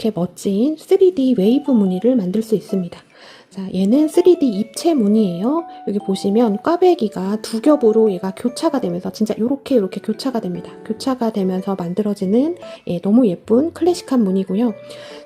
이렇게 멋진 3D 웨이브 무늬를 만들 수 있습니다. 자, 얘는 3D 입체 무늬예요. 여기 보시면 꽈배기가 두 겹으로 얘가 교차가 되면서 진짜 이렇게 교차가 됩니다. 교차가 되면서 만들어지는 너무 예쁜 클래식한 무늬고요.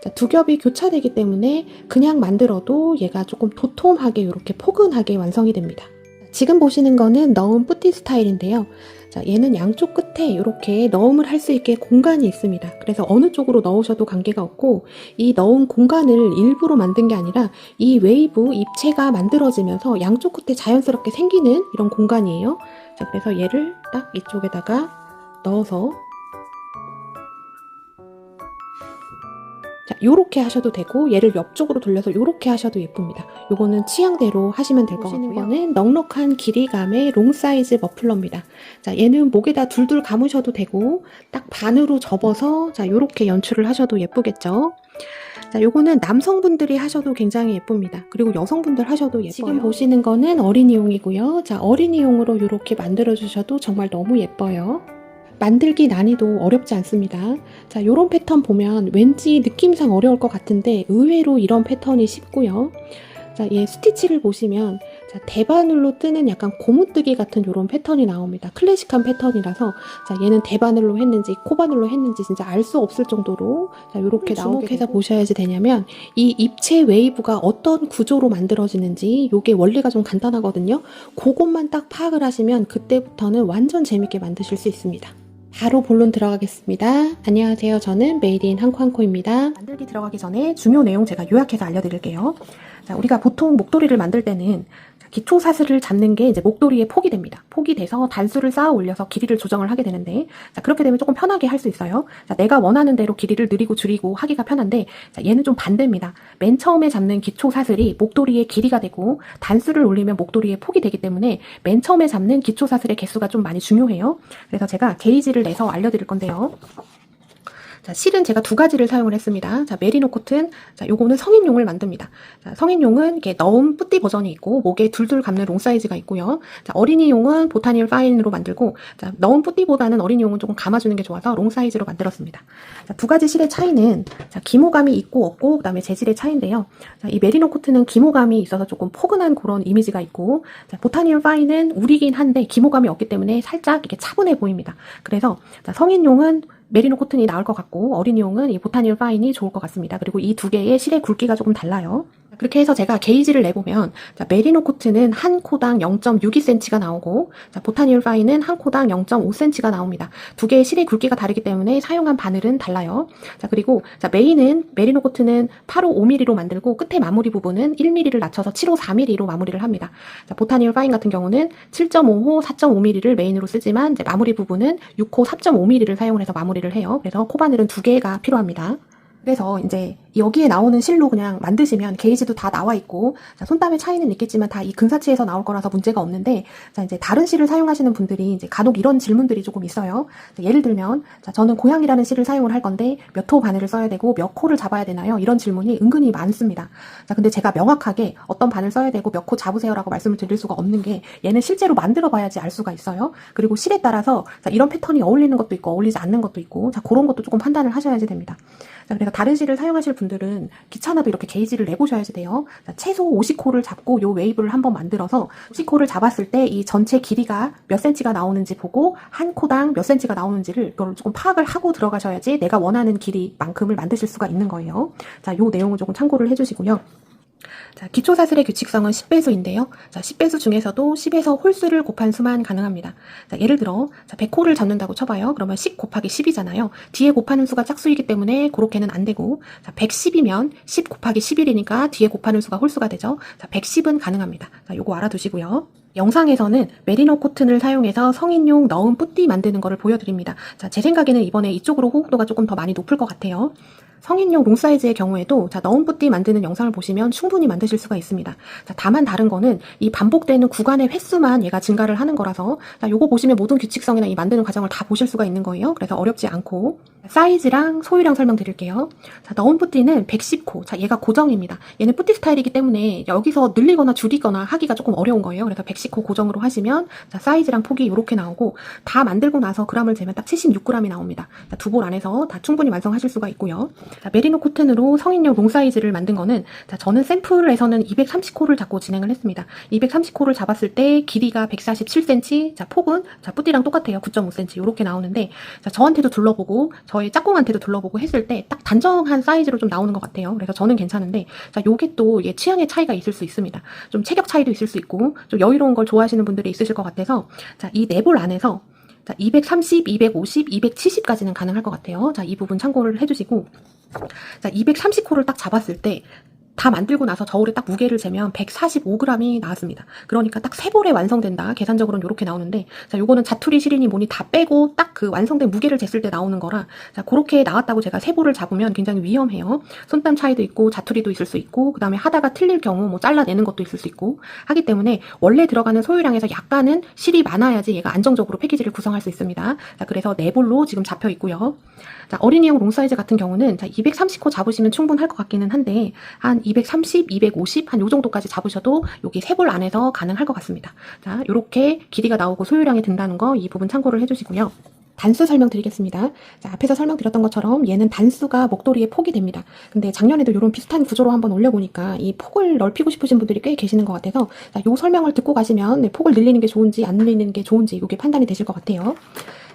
자, 두 겹이 교차되기 때문에 그냥 만들어도 얘가 조금 도톰하게 이렇게 포근하게 완성이 됩니다. 지금 보시는 거는 너음 뿌띠 스타일인데요. 자, 얘는 양쪽 끝에 이렇게 너음을 할 수 있게 공간이 있습니다. 그래서 어느 쪽으로 넣으셔도 관계가 없고 이 너음 공간을 일부러 만든 게 아니라 이 웨이브 입체가 만들어지면서 양쪽 끝에 자연스럽게 생기는 이런 공간이에요. 자, 그래서 얘를 딱 이쪽에다가 넣어서 자, 요렇게 하셔도 되고 얘를 옆쪽으로 돌려서 요렇게 하셔도 예쁩니다. 요거는 취향대로 하시면 될 것 같고요. 이거는 넉넉한 길이감의 롱 사이즈 머플러입니다. 자, 얘는 목에다 둘둘 감으셔도 되고 딱 반으로 접어서 자, 요렇게 연출을 하셔도 예쁘겠죠. 자, 요거는 남성분들이 하셔도 굉장히 예쁩니다. 그리고 여성분들 하셔도 예뻐요. 지금 보시는 거는 어린이용이고요. 자, 어린이용으로 요렇게 만들어 주셔도 정말 너무 예뻐요. 만들기 난이도 어렵지 않습니다. 자, 요런 패턴 보면 왠지 느낌상 어려울 것 같은데 의외로 이런 패턴이 쉽고요. 자, 얘 스티치를 보시면 자, 대바늘로 뜨는 약간 고무뜨기 같은 요런 패턴이 나옵니다. 클래식한 패턴이라서 자, 얘는 대바늘로 했는지 코바늘로 했는지 진짜 알 수 없을 정도로 자, 요렇게 주목해서 보셔야지 되냐면 이 입체 웨이브가 어떤 구조로 만들어지는지 요게 원리가 좀 간단하거든요. 그것만 딱 파악을 하시면 그때부터는 완전 재밌게 만드실 수 있습니다. 바로 본론 들어가겠습니다. 안녕하세요. 저는 메이드인 한코한코입니다. 만들기 들어가기 전에 중요 내용 제가 요약해서 알려드릴게요. 자, 우리가 보통 목도리를 만들 때는 기초 사슬을 잡는 게 이제 목도리의 폭이 됩니다. 폭이 돼서 단수를 쌓아 올려서 길이를 조정을 하게 되는데 자, 그렇게 되면 조금 편하게 할 수 있어요. 자, 내가 원하는 대로 길이를 늘리고 줄이고 하기가 편한데 자, 얘는 좀 반대입니다. 맨 처음에 잡는 기초 사슬이 목도리의 길이가 되고 단수를 올리면 목도리의 폭이 되기 때문에 맨 처음에 잡는 기초 사슬의 개수가 좀 많이 중요해요. 그래서 제가 게이지를 내서 알려드릴 건데요. 자, 실은 제가 두 가지를 사용을 했습니다. 자, 메리노 코튼. 자, 요거는 성인용을 만듭니다. 자, 성인용은 이렇게 너음 뿌띠 버전이 있고, 목에 둘둘 감는 롱 사이즈가 있고요. 자, 어린이용은 보타닐 파인으로 만들고, 자, 너음 뿌띠보다는 어린이용은 조금 감아주는 게 좋아서 롱 사이즈로 만들었습니다. 자, 두 가지 실의 차이는, 자, 기모감이 있고 없고, 그 다음에 재질의 차이인데요. 자, 이 메리노 코튼은 기모감이 있어서 조금 포근한 그런 이미지가 있고, 자, 보타닐 파인은 우리긴 한데, 기모감이 없기 때문에 살짝 이렇게 차분해 보입니다. 그래서, 자, 성인용은 메리노 코튼이 나을 것 같고 어린이용은 이 보타닐 파인이 좋을 것 같습니다. 그리고 이 두 개의 실의 굵기가 조금 달라요. 그렇게 해서 제가 게이지를 내보면 자, 메리노 코튼은 한 코당 0.62cm가 나오고 자, 보타닐 파인은 한 코당 0.5cm가 나옵니다. 두 개의 실의 굵기가 다르기 때문에 사용한 바늘은 달라요. 자, 그리고 자, 메리노 코튼은 855mm로 만들고 끝에 마무리 부분은 1mm를 낮춰서 754mm로 마무리를 합니다. 자, 보타닐 파인 같은 경우는 7.5호 4.5mm를 메인으로 쓰지만 이제 마무리 부분은 6호 4.5mm를 사용을 해서 마무리를 해요. 그래서 코바늘은 두 개가 필요합니다. 그래서 이제 여기에 나오는 실로 그냥 만드시면 게이지도 다 나와 있고 자, 손땀의 차이는 있겠지만 다 이 근사치에서 나올 거라서 문제가 없는데 자, 이제 다른 실을 사용하시는 분들이 이제 간혹 이런 질문들이 조금 있어요. 자, 예를 들면 자, 저는 고양이라는 실을 사용을 할 건데 몇 호 바늘을 써야 되고 몇 코를 잡아야 되나요? 이런 질문이 은근히 많습니다. 자, 근데 제가 명확하게 어떤 바늘 써야 되고 몇 코 잡으세요라고 말씀을 드릴 수가 없는 게 얘는 실제로 만들어 봐야지 알 수가 있어요. 그리고 실에 따라서 자, 이런 패턴이 어울리는 것도 있고 어울리지 않는 것도 있고 자, 그런 것도 조금 판단을 하셔야지 됩니다. 자, 그래서 다른 실을 사용하실 분들은 귀찮아도 이렇게 게이지를 내보셔야지 돼요. 자, 최소 50코를 잡고 요 웨이브를 한번 만들어서 50코를 잡았을 때 이 전체 길이가 몇 cm가 나오는지 보고 한 코당 몇 cm가 나오는지를 이걸 조금 파악을 하고 들어가셔야지 내가 원하는 길이만큼을 만드실 수가 있는 거예요. 자, 요 내용을 조금 참고를 해주시고요. 자, 기초사슬의 규칙성은 10배수인데요. 자, 10배수 중에서도 10에서 홀수를 곱한 수만 가능합니다. 자, 예를 들어, 자, 100호를 잡는다고 쳐봐요. 그러면 10 곱하기 10이잖아요. 뒤에 곱하는 수가 짝수이기 때문에 그렇게는 안 되고, 자, 110이면 10 곱하기 11이니까 뒤에 곱하는 수가 홀수가 되죠. 자, 110은 가능합니다. 자, 요거 알아두시고요. 영상에서는 메리노 코튼을 사용해서 성인용 너음 뿌띠 만드는 거를 보여드립니다. 자, 제 생각에는 이번에 이쪽으로 호흡도가 조금 더 많이 높을 것 같아요. 성인용 롱 사이즈의 경우에도 자, 너음 뿌띠 만드는 영상을 보시면 충분히 만드실 수가 있습니다. 자, 다만 다른 거는 이 반복되는 구간의 횟수만 얘가 증가를 하는 거라서 자, 요거 보시면 모든 규칙성이나 이 만드는 과정을 다 보실 수가 있는 거예요. 그래서 어렵지 않고 사이즈랑 소유량 설명드릴게요. 자, 너음 뿌띠는 110코. 자, 얘가 고정입니다. 얘는 뿌띠 스타일이기 때문에 여기서 늘리거나 줄이거나 하기가 조금 어려운 거예요. 그래서 110코 고정으로 하시면 자, 사이즈랑 폭이 이렇게 나오고 다 만들고 나서 그램을 재면 딱 76g이 나옵니다. 자, 두 볼 안에서 다 충분히 완성하실 수가 있고요. 자, 메리노 코튼으로 성인용 롱 사이즈를 만든 거는, 자, 저는 샘플에서는 230코를 잡고 진행을 했습니다. 230코를 잡았을 때 길이가 147cm, 자, 폭은, 자, 뿌띠랑 똑같아요. 9.5cm 이렇게 나오는데, 자, 저한테도 둘러보고 저희 짝꿍한테도 둘러보고 했을 때 딱 단정한 사이즈로 좀 나오는 것 같아요. 그래서 저는 괜찮은데, 자, 요게 또 이게 취향의 차이가 있을 수 있습니다. 좀 체격 차이도 있을 수 있고 좀 여유로운 걸 좋아하시는 분들이 있으실 것 같아서, 자, 이 네볼 안에서 자, 230, 250, 270까지는 가능할 것 같아요. 자, 이 부분 참고를 해주시고, 자, 230코를 딱 잡았을 때 다 만들고 나서 저울에 딱 무게를 재면 145g이 나왔습니다. 그러니까 딱 3볼에 완성된다. 계산적으로는 이렇게 나오는데, 자, 요거는 자투리 시리니 뭐니 다 빼고 딱 그 완성된 무게를 쟀을 때 나오는 거라, 자, 그렇게 나왔다고 제가 3볼을 잡으면 굉장히 위험해요. 손땀 차이도 있고 자투리도 있을 수 있고, 그 다음에 하다가 틀릴 경우 뭐 잘라내는 것도 있을 수 있고 하기 때문에 원래 들어가는 소유량에서 약간은 실이 많아야지 얘가 안정적으로 패키지를 구성할 수 있습니다. 자, 그래서 4볼로 지금 잡혀 있고요. 자, 어린이용 롱 사이즈 같은 경우는, 자, 230코 잡으시면 충분할 것 같기는 한데, 한 230, 250, 한 요 정도까지 잡으셔도 여기 3볼 안에서 가능할 것 같습니다. 자, 요렇게 길이가 나오고 소유량이 든다는 거, 이 부분 참고를 해주시고요. 단수 설명드리겠습니다. 자, 앞에서 설명드렸던 것처럼 얘는 단수가 목도리의 폭이 됩니다. 근데 작년에도 이런 비슷한 구조로 한번 올려보니까 이 폭을 넓히고 싶으신 분들이 꽤 계시는 것 같아서, 자, 요 설명을 듣고 가시면 네, 폭을 늘리는 게 좋은지 안 늘리는 게 좋은지 이게 판단이 되실 것 같아요.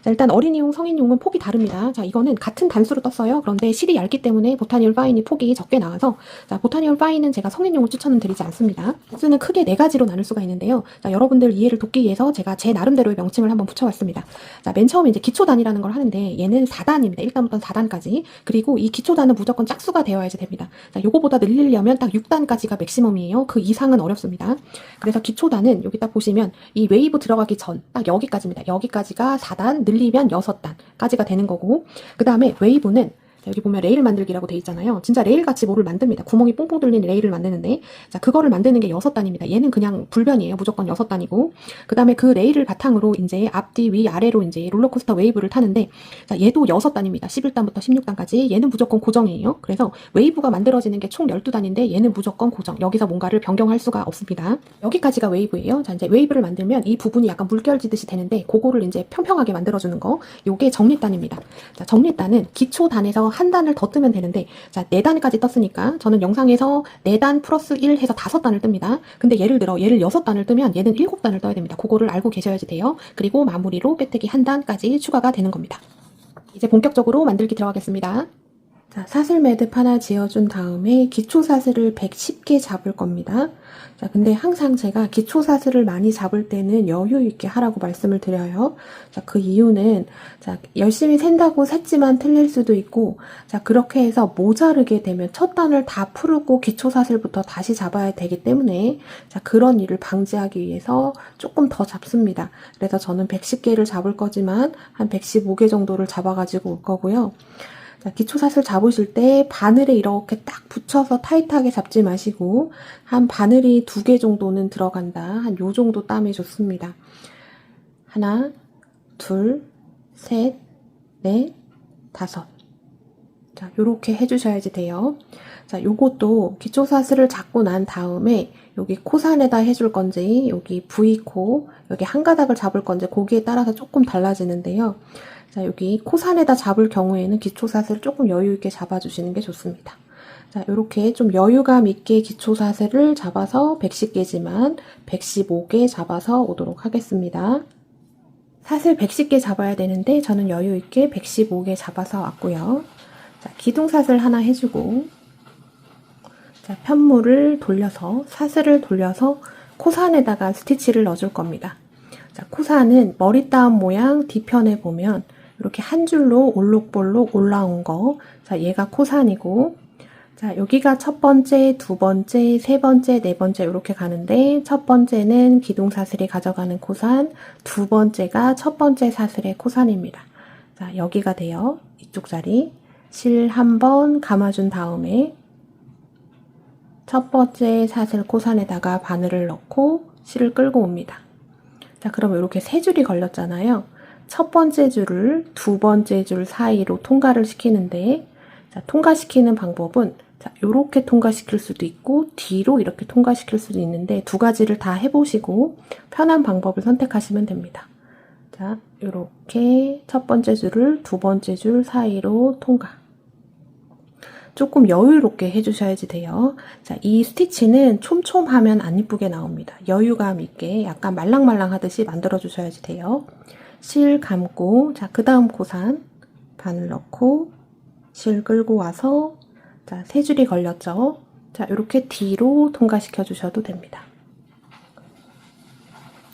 자, 일단 어린이용, 성인용은 폭이 다릅니다. 자, 이거는 같은 단수로 떴어요. 그런데 실이 얇기 때문에 보타니올 파인이 폭이 적게 나와서, 자, 보타니올 파인은 제가 성인용을 추천은 드리지 않습니다. 단수는 크게 4가지로 나눌 수가 있는데요. 자, 여러분들 이해를 돕기 위해서 제가 제 나름대로의 명칭을 한번 붙여봤습니다. 자, 맨 처음에 이제 기초단이라는 걸 하는데, 얘는 4단입니다. 1단부터 4단까지. 그리고 이 기초단은 무조건 짝수가 되어야지 됩니다. 자, 요거보다 늘리려면 딱 6단까지가 맥시멈이에요. 그 이상은 어렵습니다. 그래서 기초단은 여기 딱 보시면 이 웨이브 들어가기 전 딱 여기까지입니다. 여기까지가 4단, 늘리면 6단까지가 되는 거고, 그 다음에 웨이브는 여기 보면 레일 만들기라고 돼 있잖아요. 진짜 레일같이 뭐를 만듭니다. 구멍이 뽕뽕 뚫린 레일을 만드는데, 자, 그거를 만드는 게 6단입니다. 얘는 그냥 불변이에요. 무조건 6단이고. 그 다음에 그 레일을 바탕으로 이제 앞뒤 위 아래로 이제 롤러코스터 웨이브를 타는데, 자, 얘도 6단입니다. 11단부터 16단까지. 얘는 무조건 고정이에요. 그래서 웨이브가 만들어지는 게 총 12단인데 얘는 무조건 고정. 여기서 뭔가를 변경할 수가 없습니다. 여기까지가 웨이브예요. 자, 이제 웨이브를 만들면 이 부분이 약간 물결지듯이 되는데, 그거를 이제 평평하게 만들어주는 거. 요게 정리단입니다. 자, 정리단은 기초단에서 한 단을 더 뜨면 되는데, 자, 4단까지 떴으니까 저는 영상에서 4단 플러스 1 해서 5단을 뜹니다. 근데 예를 들어 얘를 6단을 뜨면 얘는 7단을 떠야 됩니다. 그거를 알고 계셔야지 돼요. 그리고 마무리로 빼뜨기 1단까지 추가가 되는 겁니다. 이제 본격적으로 만들기 들어가겠습니다. 자, 사슬 매듭 하나 지어준 다음에 기초 사슬을 110개 잡을 겁니다. 자, 근데 항상 제가 기초 사슬을 많이 잡을 때는 여유 있게 하라고 말씀을 드려요. 자, 그 이유는, 자, 열심히 샌다고 샜지만 틀릴 수도 있고, 자, 그렇게 해서 모자르게 되면 첫 단을 다 풀고 기초 사슬부터 다시 잡아야 되기 때문에, 자, 그런 일을 방지하기 위해서 조금 더 잡습니다. 그래서 저는 110개를 잡을 거지만 한 115개 정도를 잡아가지고 올 거고요. 자, 기초사슬 잡으실 때 바늘에 이렇게 딱 붙여서 타이트하게 잡지 마시고, 한 바늘이 2개 정도는 들어간다. 한 요 정도 땀이 좋습니다. 하나, 둘, 셋, 넷, 5. 자, 요렇게 해주셔야지 돼요. 자, 요것도 기초사슬을 잡고 난 다음에 여기 코산에다 해줄 건지, 여기 V코, 여기 한 가닥을 잡을 건지, 거기에 따라서 조금 달라지는데요. 자, 여기 코산에다 잡을 경우에는 기초사슬 조금 여유있게 잡아주시는 게 좋습니다. 자, 요렇게 좀 여유감 있게 기초사슬을 잡아서 110개지만 115개 잡아서 오도록 하겠습니다. 사슬 110개 잡아야 되는데 저는 여유있게 115개 잡아서 왔고요. 자, 기둥사슬 하나 해주고, 자, 편물을 돌려서, 사슬을 돌려서 코산에다가 스티치를 넣어줄 겁니다. 자, 코산은 머리 따옴 모양 뒤편에 보면 이렇게 한 줄로 올록볼록 올라온 거. 자, 얘가 코산이고, 자, 여기가 첫 번째, 두 번째, 세 번째, 네 번째 이렇게 가는데, 첫 번째는 기둥사슬이 가져가는 코산, 두 번째가 첫 번째 사슬의 코산입니다. 자, 여기가 돼요. 이쪽 자리. 실 한 번 감아준 다음에 첫 번째 사슬 코산에다가 바늘을 넣고 실을 끌고 옵니다. 자, 그러면 이렇게 3줄이 걸렸잖아요. 첫 번째 줄을 두 번째 줄 사이로 통과를 시키는데, 자, 통과시키는 방법은, 자, 요렇게 통과시킬 수도 있고 뒤로 이렇게 통과시킬 수도 있는데, 2가지를 다 해보시고 편한 방법을 선택하시면 됩니다. 자, 요렇게 첫 번째 줄을 두 번째 줄 사이로 통과. 조금 여유롭게 해주셔야지 돼요. 자, 이 스티치는 촘촘하면 안 이쁘게 나옵니다. 여유감 있게 약간 말랑말랑 하듯이 만들어 주셔야지 돼요. 실 감고, 자, 그 다음 코산 바늘 넣고 실 끌고 와서, 자, 세 줄이 걸렸죠. 자, 이렇게 뒤로 통과시켜 주셔도 됩니다.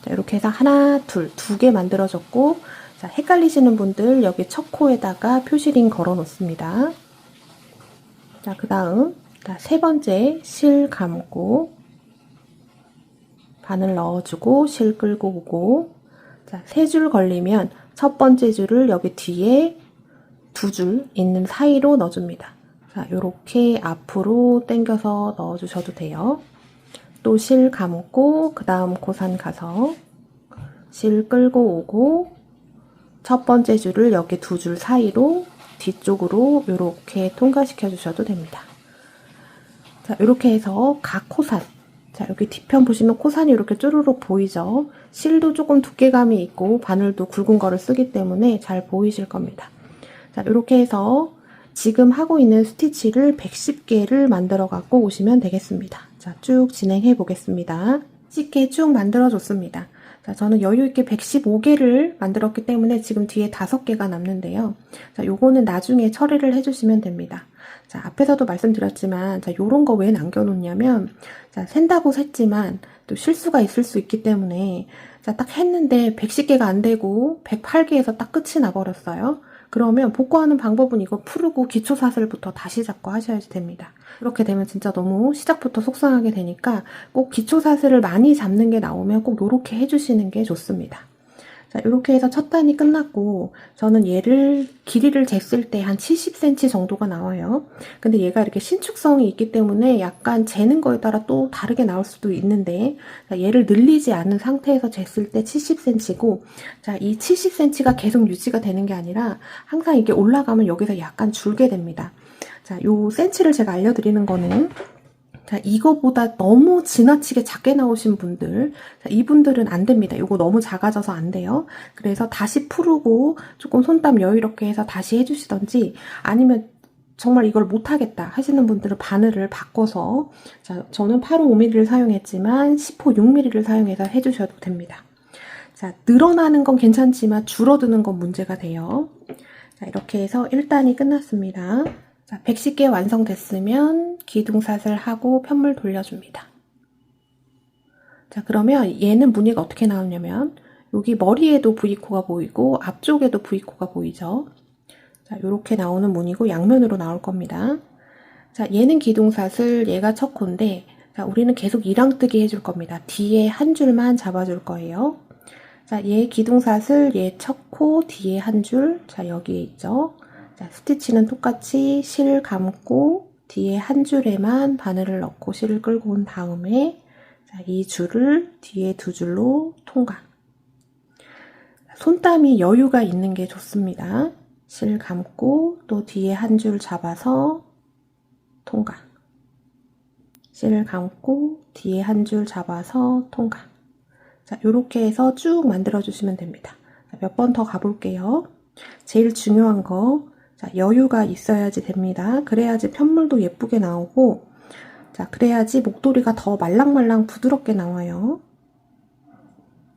자, 이렇게 해서 하나, 둘, 두 개 만들어졌고, 자, 헷갈리시는 분들 여기 첫 코에다가 표시링 걸어 놓습니다. 자, 그 다음, 세 번째 실 감고, 바늘 넣어주고, 실 끌고 오고, 자, 세 줄 걸리면 첫 번째 줄을 여기 뒤에 두 줄 있는 사이로 넣어줍니다. 자, 요렇게 앞으로 당겨서 넣어주셔도 돼요. 또 실 감고, 그 다음 고산 가서, 실 끌고 오고, 첫 번째 줄을 여기 두 줄 사이로 뒤쪽으로 이렇게 통과시켜 주셔도 됩니다. 자, 이렇게 해서 각 코산, 자, 여기 뒤편 보시면 코산이 이렇게 쭈루룩 보이죠? 실도 조금 두께감이 있고 바늘도 굵은 거를 쓰기 때문에 잘 보이실 겁니다. 자, 이렇게 해서 지금 하고 있는 스티치를 110개를 만들어 갖고 오시면 되겠습니다. 자, 쭉 진행해 보겠습니다. 10개 쭉 만들어 줬습니다. 자, 저는 여유있게 115개를 만들었기 때문에 지금 뒤에 5개가 남는데요. 자, 요거는 나중에 처리를 해주시면 됩니다. 자, 앞에서도 말씀드렸지만, 자, 요런 거 왜 남겨놓냐면, 자, 센다고 셌지만, 또 실수가 있을 수 있기 때문에, 자, 딱 했는데 110개가 안 되고, 108개에서 딱 끝이 나버렸어요. 그러면 복구하는 방법은 이거 풀고 기초사슬부터 다시 잡고 하셔야지 됩니다. 그렇게 되면 진짜 너무 시작부터 속상하게 되니까 꼭 기초사슬을 많이 잡는 게 나오면 꼭 이렇게 해주시는 게 좋습니다. 자, 이렇게 해서 첫 단이 끝났고, 저는 얘를 길이를 쟀을 때 한 70cm 정도가 나와요. 근데 얘가 이렇게 신축성이 있기 때문에 약간 재는 거에 따라 또 다르게 나올 수도 있는데, 자, 얘를 늘리지 않은 상태에서 쟀을 때 70cm고, 자, 이 70cm가 계속 유지가 되는 게 아니라 항상 이게 올라가면 여기서 약간 줄게 됩니다. 자, 요 센치를 제가 알려드리는 거는, 자, 이거보다 너무 지나치게 작게 나오신 분들, 자, 이분들은 안 됩니다. 이거 너무 작아져서 안 돼요. 그래서 다시 풀고 조금 손땀 여유롭게 해서 다시 해주시던지, 아니면 정말 이걸 못하겠다 하시는 분들은 바늘을 바꿔서, 자, 저는 8호 5mm를 사용했지만 10호 6mm를 사용해서 해주셔도 됩니다. 자, 늘어나는 건 괜찮지만 줄어드는 건 문제가 돼요. 자, 이렇게 해서 1단이 끝났습니다. 자, 110개 완성됐으면 기둥사슬 하고 편물 돌려줍니다. 자, 그러면 얘는 무늬가 어떻게 나오냐면 여기 머리에도 V코가 보이고 앞쪽에도 V코가 보이죠. 자, 요렇게 나오는 무늬고 양면으로 나올 겁니다. 자, 얘는 기둥사슬, 얘가 첫 코인데, 자, 우리는 계속 이랑뜨기 해줄 겁니다. 뒤에 한 줄만 잡아줄 거예요. 자, 얘 기둥사슬, 얘 첫 코, 뒤에 한 줄, 자, 여기에 있죠. 자, 스티치는 똑같이 실 감고 뒤에 한 줄에만 바늘을 넣고 실을 끌고 온 다음에, 자, 이 줄을 뒤에 두 줄로 통과. 손땀이 여유가 있는 게 좋습니다. 실 감고 또 뒤에 한 줄 잡아서 통과. 실 감고 뒤에 한 줄 잡아서 통과. 자, 요렇게 해서 쭉 만들어 주시면 됩니다. 몇 번 더 가볼게요. 제일 중요한 거, 자, 여유가 있어야지 됩니다. 그래야지 편물도 예쁘게 나오고, 자, 그래야지 목도리가 더 말랑말랑 부드럽게 나와요.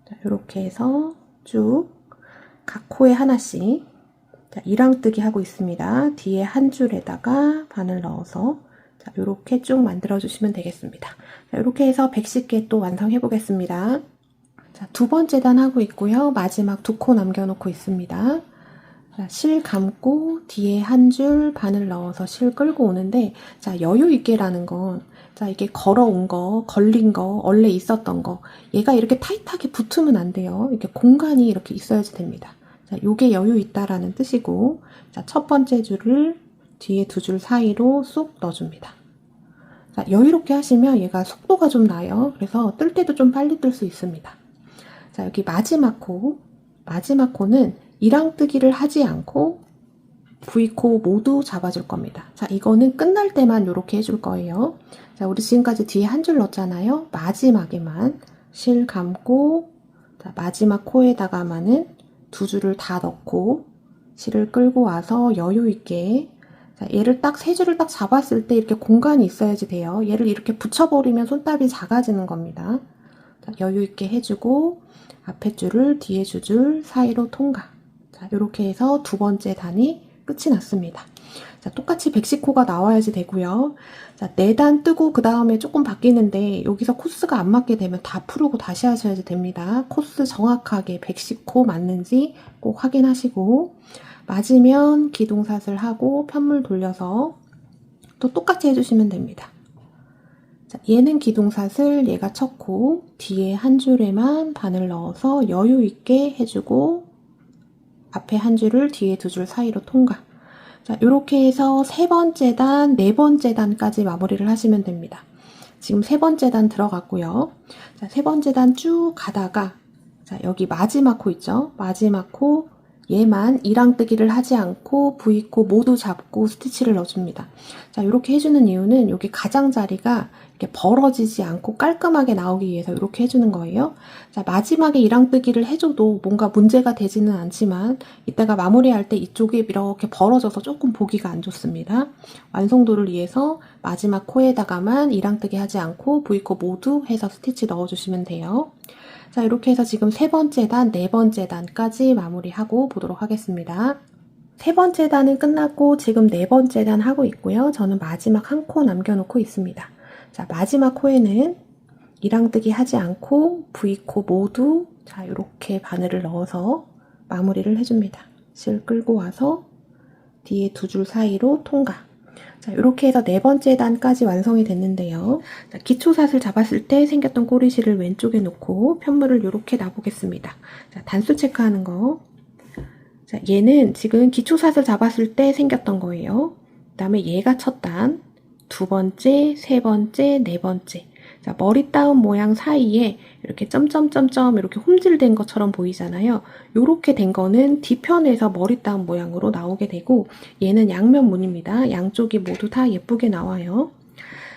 자, 요렇게 해서 쭉 각 코에 하나씩, 자, 이랑뜨기 하고 있습니다. 뒤에 한 줄에다가 바늘 넣어서, 자, 요렇게 쭉 만들어 주시면 되겠습니다. 자, 요렇게 해서 110개 또 완성해 보겠습니다. 자, 두 번째 단 하고 있고요. 마지막 두 코 남겨놓고 있습니다. 자, 실 감고 뒤에 한 줄 바늘 넣어서 실 끌고 오는데, 자, 여유 있게라는 건, 자, 이게 걸어온 거, 걸린 거, 원래 있었던 거, 얘가 이렇게 타이트하게 붙으면 안 돼요. 이렇게 공간이 이렇게 있어야지 됩니다. 자, 요게 여유 있다라는 뜻이고, 자, 첫 번째 줄을 뒤에 두 줄 사이로 쏙 넣어줍니다. 자, 여유롭게 하시면 얘가 속도가 좀 나요. 그래서 뜰 때도 좀 빨리 뜰 수 있습니다. 자, 여기 마지막 코는 이랑뜨기를 하지 않고 V코 모두 잡아줄 겁니다. 자, 이거는 끝날 때만 이렇게 해줄 거예요. 자, 우리 지금까지 뒤에 한 줄 넣었잖아요. 마지막에만 실 감고, 자, 마지막 코에다가만은 두 줄을 다 넣고 실을 끌고 와서 여유 있게, 자, 얘를 딱 세 줄을 딱 잡았을 때 이렇게 공간이 있어야지 돼요. 얘를 이렇게 붙여버리면 손잡이 작아지는 겁니다. 자, 여유 있게 해주고 앞에 줄을 뒤에 줄 사이로 통과. 자, 이렇게 해서 두 번째 단이 끝이 났습니다. 자, 똑같이 백시코가 나와야지 되고요. 자, 4단 뜨고 그 다음에 조금 바뀌는데 여기서 코스가 안 맞게 되면 다 풀고 다시 하셔야지 됩니다. 코스 정확하게 백시코 맞는지 꼭 확인하시고 맞으면 기둥사슬 하고 편물 돌려서 또 똑같이 해주시면 됩니다. 자, 얘는 기둥사슬, 얘가 첫 코, 뒤에 한 줄에만 바늘 넣어서 여유 있게 해주고 앞에 한 줄을 뒤에 두 줄 사이로 통과. 자, 이렇게 해서 세 번째 단, 네 번째 단까지 마무리를 하시면 됩니다. 지금 세 번째 단 들어갔고요. 자, 세 번째 단 쭉 가다가 자, 여기 마지막 코 있죠? 마지막 코 얘만 이랑뜨기를 하지 않고 V코 모두 잡고 스티치를 넣어줍니다. 자, 이렇게 해주는 이유는 여기 가장자리가 이렇게 벌어지지 않고 깔끔하게 나오기 위해서 이렇게 해주는 거예요. 자, 마지막에 이랑뜨기를 해줘도 뭔가 문제가 되지는 않지만 이따가 마무리할 때 이쪽이 이렇게 벌어져서 조금 보기가 안 좋습니다. 완성도를 위해서 마지막 코에다가만 이랑뜨기 하지 않고 V코 모두 해서 스티치 넣어주시면 돼요. 자, 이렇게 해서 지금 세 번째 단, 네 번째 단까지 마무리하고 보도록 하겠습니다. 세 번째 단은 끝났고 지금 네 번째 단 하고 있고요. 저는 마지막 한 코 남겨놓고 있습니다. 자, 마지막 코에는 이랑뜨기 하지 않고 V코 모두 자, 이렇게 바늘을 넣어서 마무리를 해줍니다. 실 끌고 와서 뒤에 두 줄 사이로 통과. 자, 이렇게 해서 네 번째 단까지 완성이 됐는데요. 자, 기초사슬 잡았을 때 생겼던 꼬리실을 왼쪽에 놓고 편물을 이렇게 놔보겠습니다. 자, 단수 체크하는 거. 자, 얘는 지금 기초사슬 잡았을 때 생겼던 거예요. 그 다음에 얘가 첫 단, 두 번째, 세 번째, 네 번째. 자, 머리 따움 모양 사이에 이렇게 점점점점 이렇게 홈질된 것처럼 보이잖아요. 요렇게 된 거는 뒤편에서 머리 따움 모양으로 나오게 되고 얘는 양면무늬입니다. 양쪽이 모두 다 예쁘게 나와요.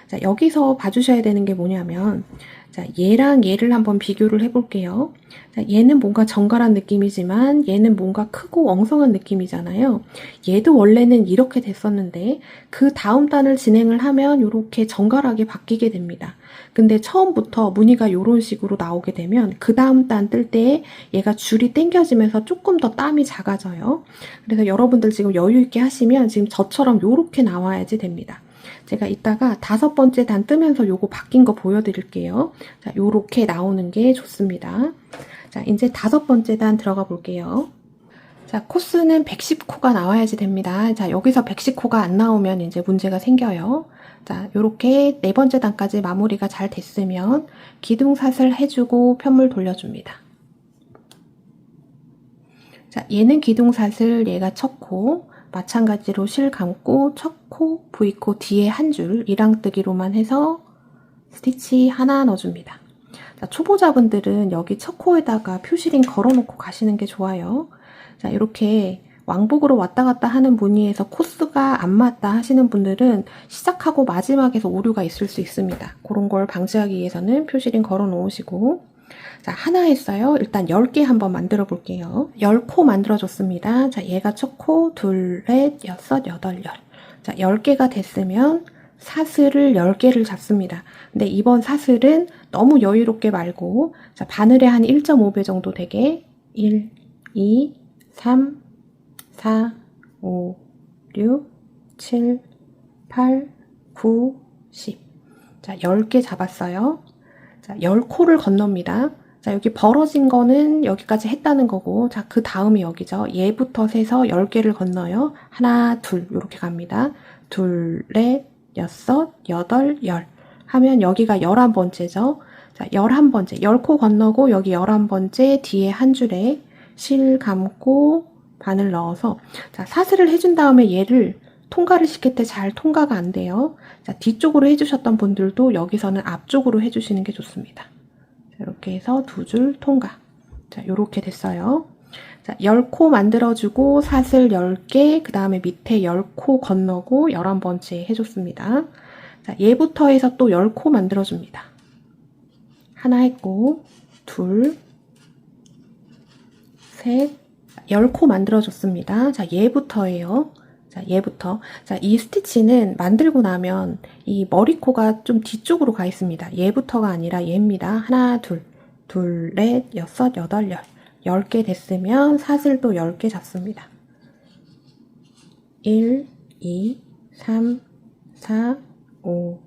자, 여기서 봐주셔야 되는 게 뭐냐면 자, 얘랑 얘를 한번 비교를 해볼게요. 자, 얘는 뭔가 정갈한 느낌이지만 얘는 뭔가 크고 엉성한 느낌이잖아요. 얘도 원래는 이렇게 됐었는데 그 다음 단을 진행을 하면 이렇게 정갈하게 바뀌게 됩니다. 근데 처음부터 무늬가 이런 식으로 나오게 되면 그 다음 단 뜰 때 얘가 줄이 당겨지면서 조금 더 땀이 작아져요. 그래서 여러분들 지금 여유 있게 하시면 지금 저처럼 이렇게 나와야지 됩니다. 제가 이따가 다섯 번째 단 뜨면서 요거 바뀐 거 보여드릴게요. 자, 요렇게 나오는 게 좋습니다. 자, 이제 다섯 번째 단 들어가 볼게요. 자, 코스는 110코가 나와야지 됩니다. 자, 여기서 110코가 안 나오면 이제 문제가 생겨요. 자, 요렇게 네 번째 단까지 마무리가 잘 됐으면 기둥사슬 해주고 편물 돌려줍니다. 자, 얘는 기둥사슬, 얘가 첫 코. 마찬가지로 실 감고 첫 코, V코 뒤에 한 줄 이랑뜨기로만 해서 스티치 하나 넣어줍니다. 자, 초보자분들은 여기 첫 코에다가 표시링 걸어놓고 가시는 게 좋아요. 자, 이렇게 왕복으로 왔다 갔다 하는 무늬에서 코스가 안 맞다 하시는 분들은 시작하고 마지막에서 오류가 있을 수 있습니다. 그런 걸 방지하기 위해서는 표시링 걸어 놓으시고 자, 하나 했어요. 일단 10개 한번 만들어 볼게요. 10코 만들어 줬습니다. 자, 얘가 첫 코, 둘, 넷, 여섯, 여덟, 열. 자, 10개가 됐으면 사슬을 10개를 잡습니다. 근데 이번 사슬은 너무 여유롭게 말고 자, 바늘에 한 1.5배 정도 되게 1, 2, 3, 4, 5, 6, 7, 8, 9, 10. 자, 10개 잡았어요. 자, 10코를 건넙니다. 자, 여기 벌어진 거는 여기까지 했다는 거고, 자, 그 다음이 여기죠. 얘부터 세서 10개를 건너요. 하나, 둘, 이렇게 갑니다. 둘, 넷, 여섯, 여덟, 열. 하면 여기가 11번째죠. 자, 11번째. 10코 건너고, 여기 11번째 뒤에 한 줄에 실 감고 바늘 넣어서, 자, 사슬을 해준 다음에 얘를 통과를 시킬 때 잘 통과가 안 돼요. 자, 뒤쪽으로 해주셨던 분들도 여기서는 앞쪽으로 해주시는 게 좋습니다. 자, 이렇게 해서 두 줄 통과. 자, 요렇게 됐어요. 자, 10코 만들어주고 사슬 10개, 그 다음에 밑에 10코 건너고 11번째 해줬습니다. 자, 얘부터 해서 또 10코 만들어줍니다. 하나 했고, 둘, 셋, 10코 만들어줬습니다. 자, 얘부터 해요. 자, 얘부터. 자, 이 스티치는 만들고 나면 이 머리코가 좀 뒤쪽으로 가 있습니다. 얘부터가 아니라 얘입니다. 하나, 둘, 둘, 넷, 여섯, 여덟, 열. 10개 됐으면 사슬 또 10개 잡습니다. 1, 2, 3, 4, 5,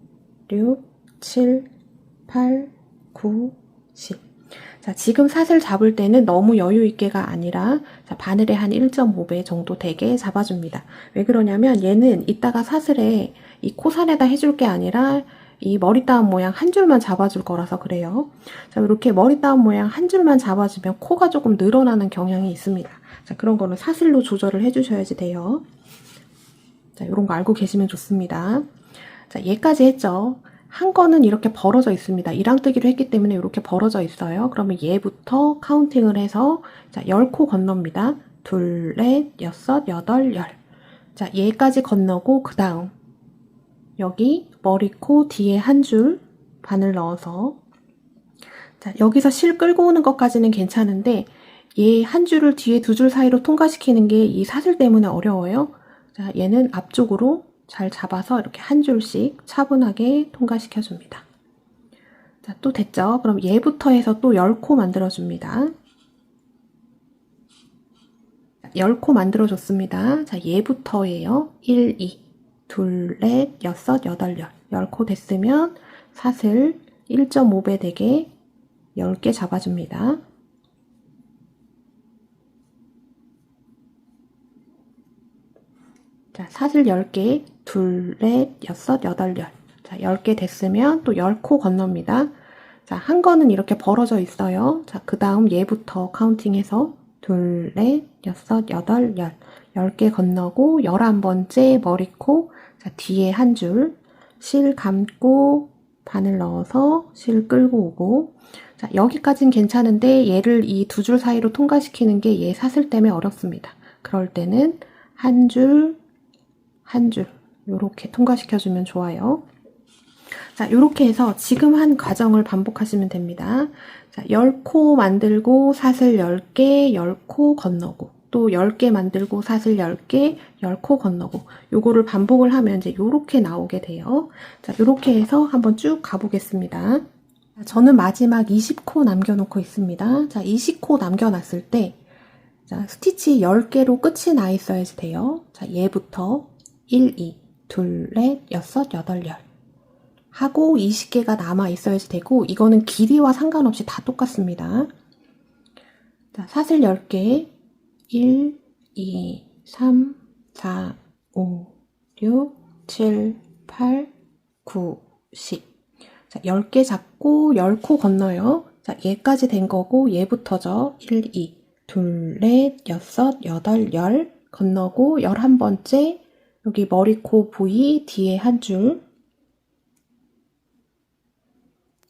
6, 7, 8, 9, 10. 자, 지금 사슬 잡을 때는 너무 여유 있게가 아니라 자, 바늘의 한 1.5배 정도 되게 잡아줍니다. 왜 그러냐면 얘는 이따가 사슬에 이 코살에다 해줄 게 아니라 이 머리 따옴 모양 한 줄만 잡아줄 거라서 그래요. 자, 이렇게 머리 따옴 모양 한 줄만 잡아주면 코가 조금 늘어나는 경향이 있습니다. 자, 그런 거는 사슬로 조절을 해주셔야지 돼요. 자, 이런 거 알고 계시면 좋습니다. 자, 얘까지 했죠. 한 거는 이렇게 벌어져 있습니다. 이랑뜨기로 했기 때문에 이렇게 벌어져 있어요. 그러면 얘부터 카운팅을 해서 자, 10코 건넙니다. 둘, 넷, 여섯, 여덟, 열. 자, 얘까지 건너고 그 다음 여기 머리코 뒤에 한 줄 바늘 넣어서 자, 여기서 실 끌고 오는 것까지는 괜찮은데 얘 한 줄을 뒤에 두 줄 사이로 통과시키는 게 이 사슬 때문에 어려워요. 자, 얘는 앞쪽으로 잘 잡아서 이렇게 한 줄씩 차분하게 통과시켜 줍니다. 자, 또 됐죠? 그럼 얘부터 해서 또 10코 만들어 줍니다. 10코 만들어 줬습니다. 자, 얘부터예요. 1, 2, 둘, 넷, 여섯, 여덟, 열. 10코 됐으면 사슬 1.5배 되게 10개 잡아줍니다. 자, 사슬 10개, 둘, 넷, 여섯, 여덟, 열. 자, 10개 됐으면 또 10코 건넙니다. 자, 한 거는 이렇게 벌어져 있어요. 자, 그 다음 얘부터 카운팅해서 둘, 넷, 여섯, 여덟, 열. 10개 건너고 11번째 머리코. 자, 뒤에 한 줄. 실 감고 바늘 넣어서 실 끌고 오고. 자, 여기까진 괜찮은데 얘를 이 두 줄 사이로 통과시키는 게 얘 사슬 때문에 어렵습니다. 그럴 때는 한 줄, 한 줄 요렇게 통과시켜주면 좋아요. 자, 요렇게 해서 지금 한 과정을 반복하시면 됩니다. 자, 10코 만들고 사슬 10개, 10코 건너고 또 10개 만들고 사슬 10개, 10코 건너고 요거를 반복을 하면 이제 요렇게 나오게 돼요. 자, 요렇게 해서 한번 쭉 가보겠습니다. 자, 저는 마지막 20코 남겨놓고 있습니다. 자, 20코 남겨놨을 때 자, 스티치 10개로 끝이 나 있어야지 돼요. 자, 얘부터 1, 2, 둘, 넷, 여섯, 여덟, 열 하고 20개가 남아 있어야지 되고 이거는 길이와 상관없이 다 똑같습니다. 자, 사슬 10개 1, 2, 3, 4, 5, 6, 7, 8, 9, 10 자, 10개 잡고 10코 건너요. 자, 얘까지 된 거고 얘부터죠. 1, 2, 둘, 넷, 여섯, 여덟, 열 건너고 11번째 여기 머리코 부위 뒤에 한 줄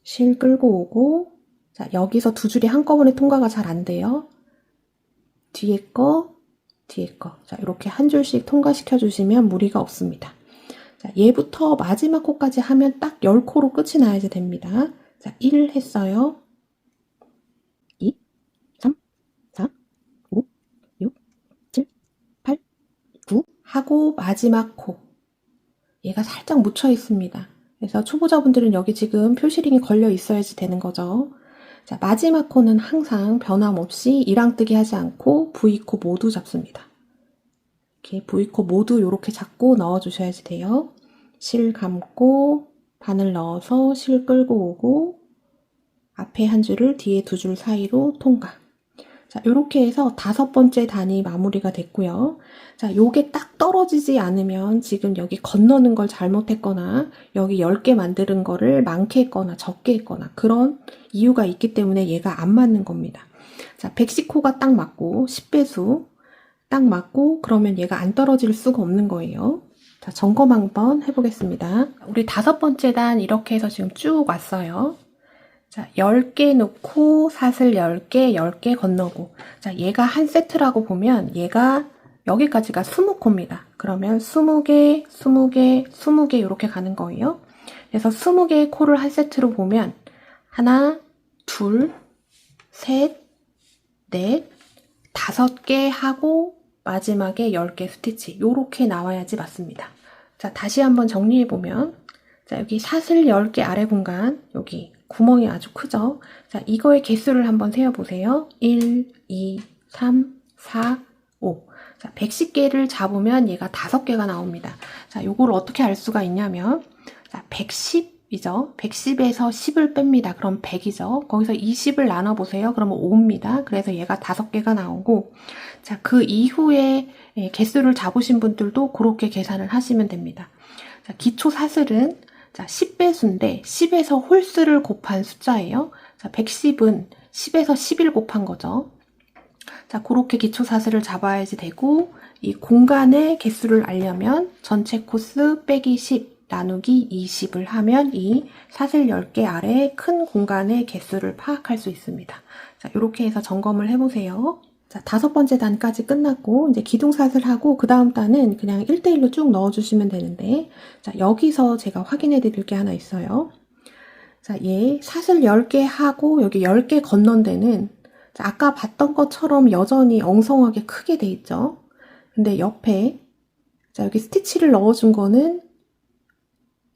실 끌고 오고 자, 여기서 두 줄이 한꺼번에 통과가 잘 안 돼요. 뒤에 거, 뒤에 거. 자, 이렇게 한 줄씩 통과시켜 주시면 무리가 없습니다. 자, 얘부터 마지막 코까지 하면 딱 10코로 끝이 나야지 됩니다. 자, 1 했어요. 2, 3, 4, 5, 6, 7, 8, 9 하고 마지막 코. 얘가 살짝 묻혀 있습니다. 그래서 초보자분들은 여기 지금 표시링이 걸려 있어야지 되는 거죠. 자, 마지막 코는 항상 변함없이 이랑뜨기 하지 않고 V코 모두 잡습니다. 이렇게 V코 모두 이렇게 잡고 넣어 주셔야지 돼요. 실 감고 바늘 넣어서 실 끌고 오고 앞에 한 줄을 뒤에 두 줄 사이로 통과. 자, 이렇게 해서 5번째 단이 마무리가 됐고요. 자, 요게 딱 떨어지지 않으면 지금 여기 건너는 걸 잘못했거나 여기 10개 만드는 거를 많게 했거나 적게 했거나 그런 이유가 있기 때문에 얘가 안 맞는 겁니다. 자, 110코가 딱 맞고 10배수 딱 맞고 그러면 얘가 안 떨어질 수가 없는 거예요. 자, 점검 한번 해보겠습니다. 우리 5번째 단 이렇게 해서 지금 쭉 왔어요. 자, 10개 놓고 사슬 10개, 10개 건너고 자, 얘가 한 세트라고 보면 얘가 여기까지가 20코입니다. 그러면 20개, 20개, 20개 이렇게 가는 거예요. 그래서 20개의 코를 한 세트로 보면 하나, 둘, 셋, 넷, 5개 하고 마지막에 10개 스티치 요렇게 나와야지 맞습니다. 자, 다시 한번 정리해보면 자, 여기 사슬 10개 아래 공간 여기 구멍이 아주 크죠? 자, 이거의 개수를 한번 세어보세요. 1, 2, 3, 4, 5. 자, 110개를 잡으면 얘가 5개가 나옵니다. 자, 요거를 어떻게 알 수가 있냐면 자, 110이죠. 110에서 10을 뺍니다. 그럼 100이죠. 거기서 20을 나눠보세요. 그러면 5입니다. 그래서 얘가 5개가 나오고 자, 그 이후에 개수를 잡으신 분들도 그렇게 계산을 하시면 됩니다. 자, 기초 사슬은 자, 10배수인데 10에서 홀수를 곱한 숫자예요. 자, 110은 10에서 10을 곱한 거죠. 자, 그렇게 기초 사슬을 잡아야지 되고 이 공간의 개수를 알려면 전체 코스 빼기 10 나누기 20을 하면 이 사슬 10개 아래 큰 공간의 개수를 파악할 수 있습니다. 자, 이렇게 해서 점검을 해보세요. 자, 5번째 단까지 끝났고 이제 기둥사슬하고 그 다음 단은 그냥 1대1로 쭉 넣어주시면 되는데 자, 여기서 제가 확인해 드릴 게 하나 있어요. 자, 얘 사슬 10개 하고 여기 10개 건넌 데는 자, 아까 봤던 것처럼 여전히 엉성하게 크게 돼 있죠. 근데 옆에 자, 여기 스티치를 넣어준 거는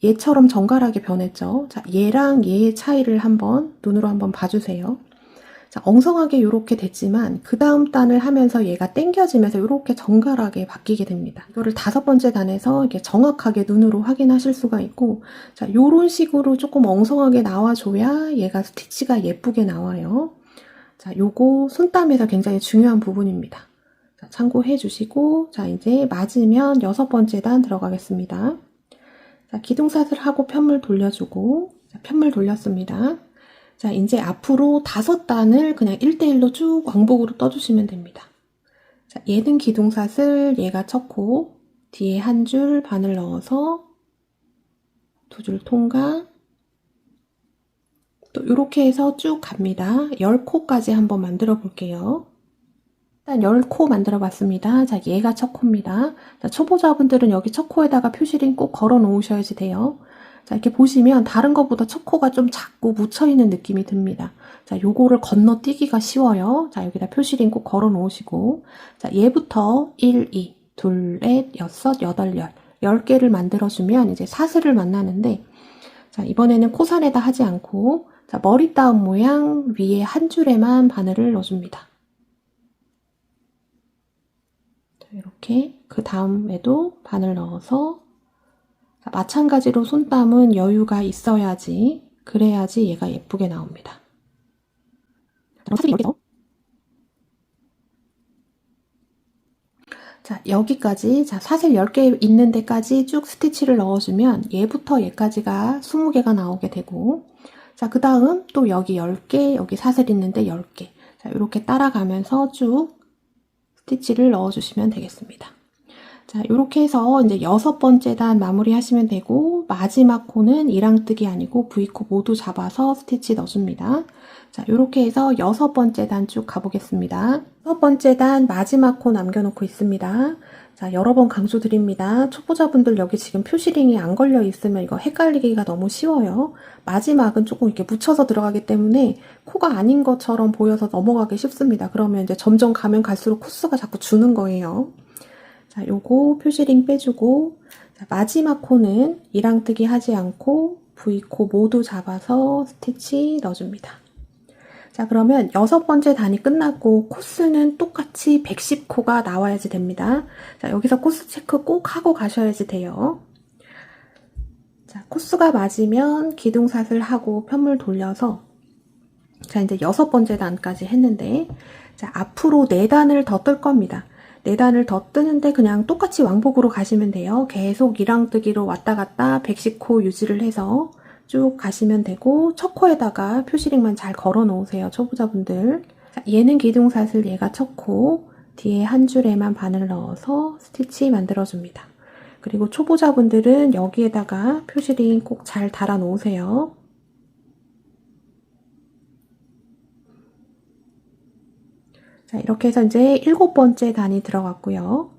얘처럼 정갈하게 변했죠. 자, 얘랑 얘의 차이를 한번 눈으로 한번 봐주세요. 자, 엉성하게 이렇게 됐지만 그 다음 단을 하면서 얘가 당겨지면서 이렇게 정갈하게 바뀌게 됩니다. 이거를 5번째 단에서 이렇게 정확하게 눈으로 확인하실 수가 있고 자, 요런 식으로 조금 엉성하게 나와줘야 얘가 스티치가 예쁘게 나와요. 자, 요거 손땀에서 굉장히 중요한 부분입니다. 자, 참고해 주시고 자, 이제 맞으면 6번째 단 들어가겠습니다. 자, 기둥사슬하고 편물 돌려주고 자, 편물 돌렸습니다. 자, 이제 앞으로 5단을 그냥 1대1로 쭉 왕복으로 떠주시면 됩니다. 자, 얘는 기둥사슬, 얘가 첫 코, 뒤에 한 줄 바늘 넣어서 2줄 통과, 또 이렇게 해서 쭉 갑니다. 10코까지 한번 만들어 볼게요. 일단 10코 만들어 봤습니다. 자, 얘가 첫 코입니다. 자, 초보자분들은 여기 첫 코에다가 표시링 꼭 걸어 놓으셔야지 돼요. 자, 이렇게 보시면 다른 것보다 첫 코가 좀 작고 묻혀있는 느낌이 듭니다. 자, 요거를 건너뛰기가 쉬워요. 자, 여기다 표시링 꼭 걸어 놓으시고 자, 얘부터 1, 2, 둘, 넷, 여섯, 여덟, 10개를 만들어주면 이제 사슬을 만나는데 자, 이번에는 코살에다 하지 않고 자, 머리 따옴 모양 위에 한 줄에만 바늘을 넣어줍니다. 자, 이렇게 그 다음에도 바늘 넣어서 자, 마찬가지로 손땀은 여유가 있어야지 그래야지 얘가 예쁘게 나옵니다. 자, 여기까지 자, 사슬 10개 있는 데까지 쭉 스티치를 넣어주면 얘부터 얘까지가 20개가 나오게 되고 자, 그 다음 또 여기 10개 여기 사슬 있는데 10개 자, 이렇게 따라가면서 쭉 스티치를 넣어주시면 되겠습니다. 자, 이렇게 해서 이제 6번째 단 마무리 하시면 되고 마지막 코는 이랑뜨기 아니고 V코 모두 잡아서 스티치 넣어줍니다. 자, 이렇게 해서 6번째 단 쭉 가보겠습니다. 6번째 단 마지막 코 남겨놓고 있습니다. 자, 여러 번 강조드립니다. 초보자분들 여기 지금 표시링이 안 걸려 있으면 이거 헷갈리기가 너무 쉬워요. 마지막은 조금 이렇게 묻혀서 들어가기 때문에 코가 아닌 것처럼 보여서 넘어가기 쉽습니다. 그러면 이제 점점 가면 갈수록 코수가 자꾸 주는 거예요. 자, 요거 표시링 빼주고 자, 마지막 코는 이랑뜨기 하지 않고 V코 모두 잡아서 스티치 넣어줍니다. 자, 그러면 6번째 단이 끝났고 코스는 똑같이 110코가 나와야지 됩니다. 자, 여기서 코스 체크 꼭 하고 가셔야지 돼요. 자, 코스가 맞으면 기둥사슬 하고 편물 돌려서 자, 이제 6번째 단까지 했는데 자, 앞으로 4단을 더 뜰 겁니다. 4단을 더 뜨는데 그냥 똑같이 왕복으로 가시면 돼요. 계속 이랑뜨기로 왔다 갔다 110코 유지를 해서 쭉 가시면 되고 첫 코에다가 표시링만 잘 걸어 놓으세요. 초보자분들. 자, 얘는 기둥사슬, 얘가 첫 코, 뒤에 한 줄에만 바늘 넣어서 스티치 만들어줍니다. 그리고 초보자분들은 여기에다가 표시링 꼭 잘 달아 놓으세요. 자, 이렇게 해서 이제 7번째 단이 들어갔고요.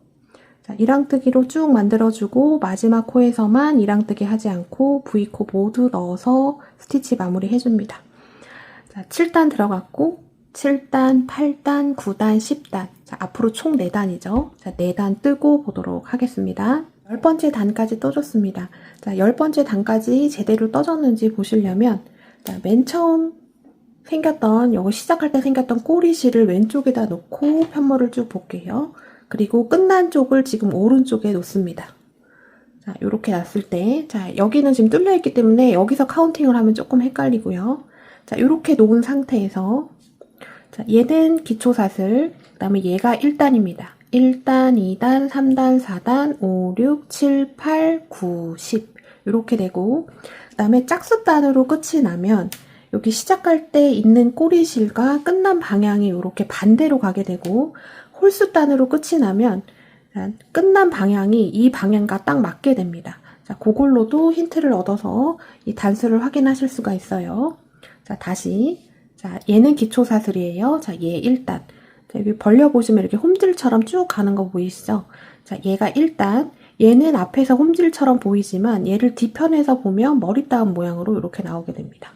자, 이랑뜨기로 쭉 만들어주고 마지막 코에서만 이랑뜨기 하지 않고 V코 모두 넣어서 스티치 마무리 해줍니다. 자, 7단 들어갔고 7단, 8단, 9단, 10단. 자, 앞으로 총 4단이죠. 자, 4단 뜨고 보도록 하겠습니다. 10번째 단까지 떠줬습니다. 자, 10번째 단까지 제대로 떠졌는지 보시려면, 자, 맨 처음 생겼던, 요거 시작할 때 생겼던 꼬리실을 왼쪽에다 놓고 편물을 쭉 볼게요. 그리고 끝난 쪽을 지금 오른쪽에 놓습니다. 자, 요렇게 놨을 때, 자, 여기는 지금 뚫려 있기 때문에 여기서 카운팅을 하면 조금 헷갈리고요. 자, 요렇게 놓은 상태에서, 자, 얘는 기초사슬, 그 다음에 얘가 1단입니다. 1단, 2단, 3단, 4단, 5, 6, 7, 8, 9, 10 이렇게 되고, 그 다음에 짝수단으로 끝이 나면 여기 시작할 때 있는 꼬리실과 끝난 방향이 이렇게 반대로 가게 되고, 홀수단으로 끝이 나면 끝난 방향이 이 방향과 딱 맞게 됩니다. 자, 그걸로도 힌트를 얻어서 이 단수를 확인하실 수가 있어요. 자, 다시. 자, 얘는 기초사슬이에요. 자, 얘 1단. 자, 여기 벌려보시면 이렇게 홈질처럼 쭉 가는 거 보이시죠? 자, 얘가 1단. 얘는 앞에서 홈질처럼 보이지만 얘를 뒤편에서 보면 머리 따은 모양으로 이렇게 나오게 됩니다.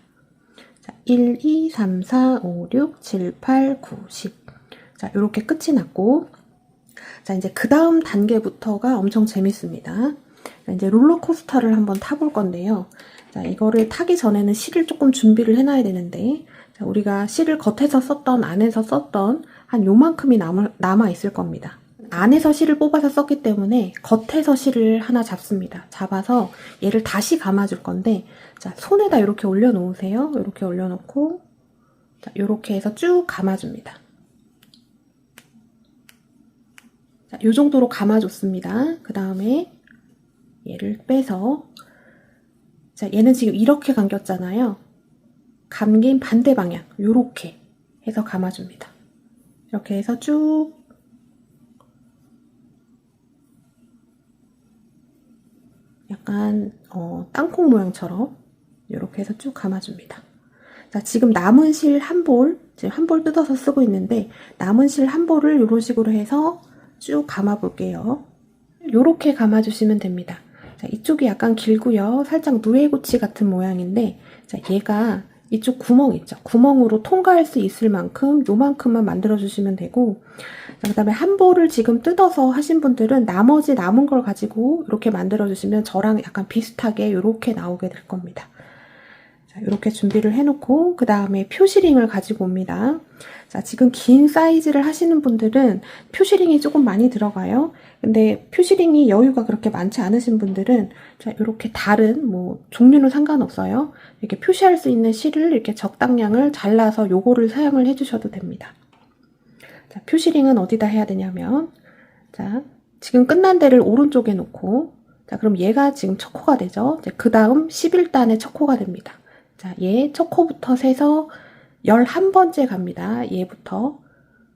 자, 1, 2, 3, 4, 5, 6, 7, 8, 9, 10. 자, 이렇게 끝이 났고, 자, 이제 그 다음 단계부터가 엄청 재밌습니다. 자, 이제 롤러코스터를 한번 타볼 건데요. 자, 이거를 타기 전에는 실을 조금 준비를 해놔야 되는데, 자, 우리가 실을 겉에서 썼던, 안에서 썼던 한 요만큼이 남아 있을 겁니다. 안에서 실을 뽑아서 썼기 때문에 겉에서 실을 하나 잡습니다. 잡아서 얘를 다시 감아줄 건데, 자, 손에다 이렇게 올려놓으세요. 이렇게 올려놓고, 자, 이렇게 해서 쭉 감아줍니다. 자, 요 정도로 감아줬습니다. 그 다음에 얘를 빼서, 자, 얘는 지금 이렇게 감겼잖아요. 감긴 반대 방향, 요렇게 해서 감아줍니다. 이렇게 해서 쭉 약간 땅콩 모양처럼 이렇게 해서 쭉 감아줍니다. 자, 지금 남은 실 한 볼, 지금 한 볼 뜯어서 쓰고 있는데 남은 실 한 볼을 이런 식으로 해서 쭉 감아 볼게요. 요렇게 감아주시면 됩니다. 자, 이쪽이 약간 길고요. 살짝 누에고치 같은 모양인데, 자, 얘가 이쪽 구멍 있죠? 구멍으로 통과할 수 있을 만큼 요만큼만 만들어 주시면 되고, 그 다음에 한 볼을 지금 뜯어서 하신 분들은 나머지 남은 걸 가지고 이렇게 만들어 주시면 저랑 약간 비슷하게 이렇게 나오게 될 겁니다. 자, 이렇게 준비를 해놓고 그 다음에 표시링을 가지고 옵니다. 자, 지금 긴 사이즈를 하시는 분들은 표시링이 조금 많이 들어가요. 근데 표시링이 여유가 그렇게 많지 않으신 분들은 자, 이렇게 다른 종류는 상관없어요. 이렇게 표시할 수 있는 실을 이렇게 적당량을 잘라서 요거를 사용을 해주셔도 됩니다. 자, 표시링은 어디다 해야 되냐면, 자, 지금 끝난 데를 오른쪽에 놓고, 자, 그럼 얘가 지금 첫 코가 되죠. 그 다음 11단의 첫 코가 됩니다. 자, 얘 첫 코부터 세서 11번째 갑니다. 얘부터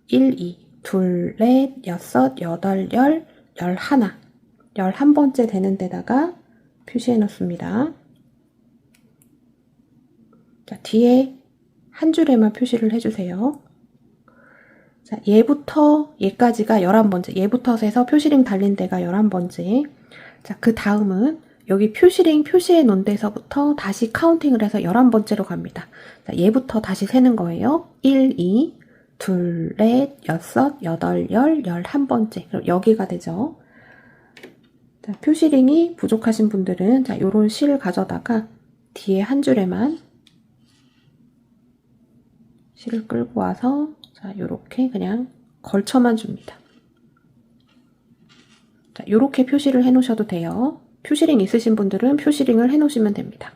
1, 2, 2, 4, 6, 8, 10, 11. 11번째 되는 데다가 표시해 놓습니다. 자, 뒤에 한 줄에만 표시를 해주세요. 자, 얘부터 얘까지가 11번째. 얘부터 세서 표시링 달린 데가 11번째. 자, 그 다음은 여기 표시링 표시해 놓은 데서부터 다시 카운팅을 해서 11번째로 갑니다. 자, 얘부터 다시 세는 거예요. 1, 2, 2, 4, 6, 8, 10, 11번째. 그럼 여기가 되죠. 자, 표시링이 부족하신 분들은 자, 요런 실을 가져다가 뒤에 한 줄에만 실을 끌고 와서 자, 요렇게 그냥 걸쳐만 줍니다. 자, 요렇게 표시를 해 놓으셔도 돼요. 표시링 있으신 분들은 표시링을 해 놓으시면 됩니다.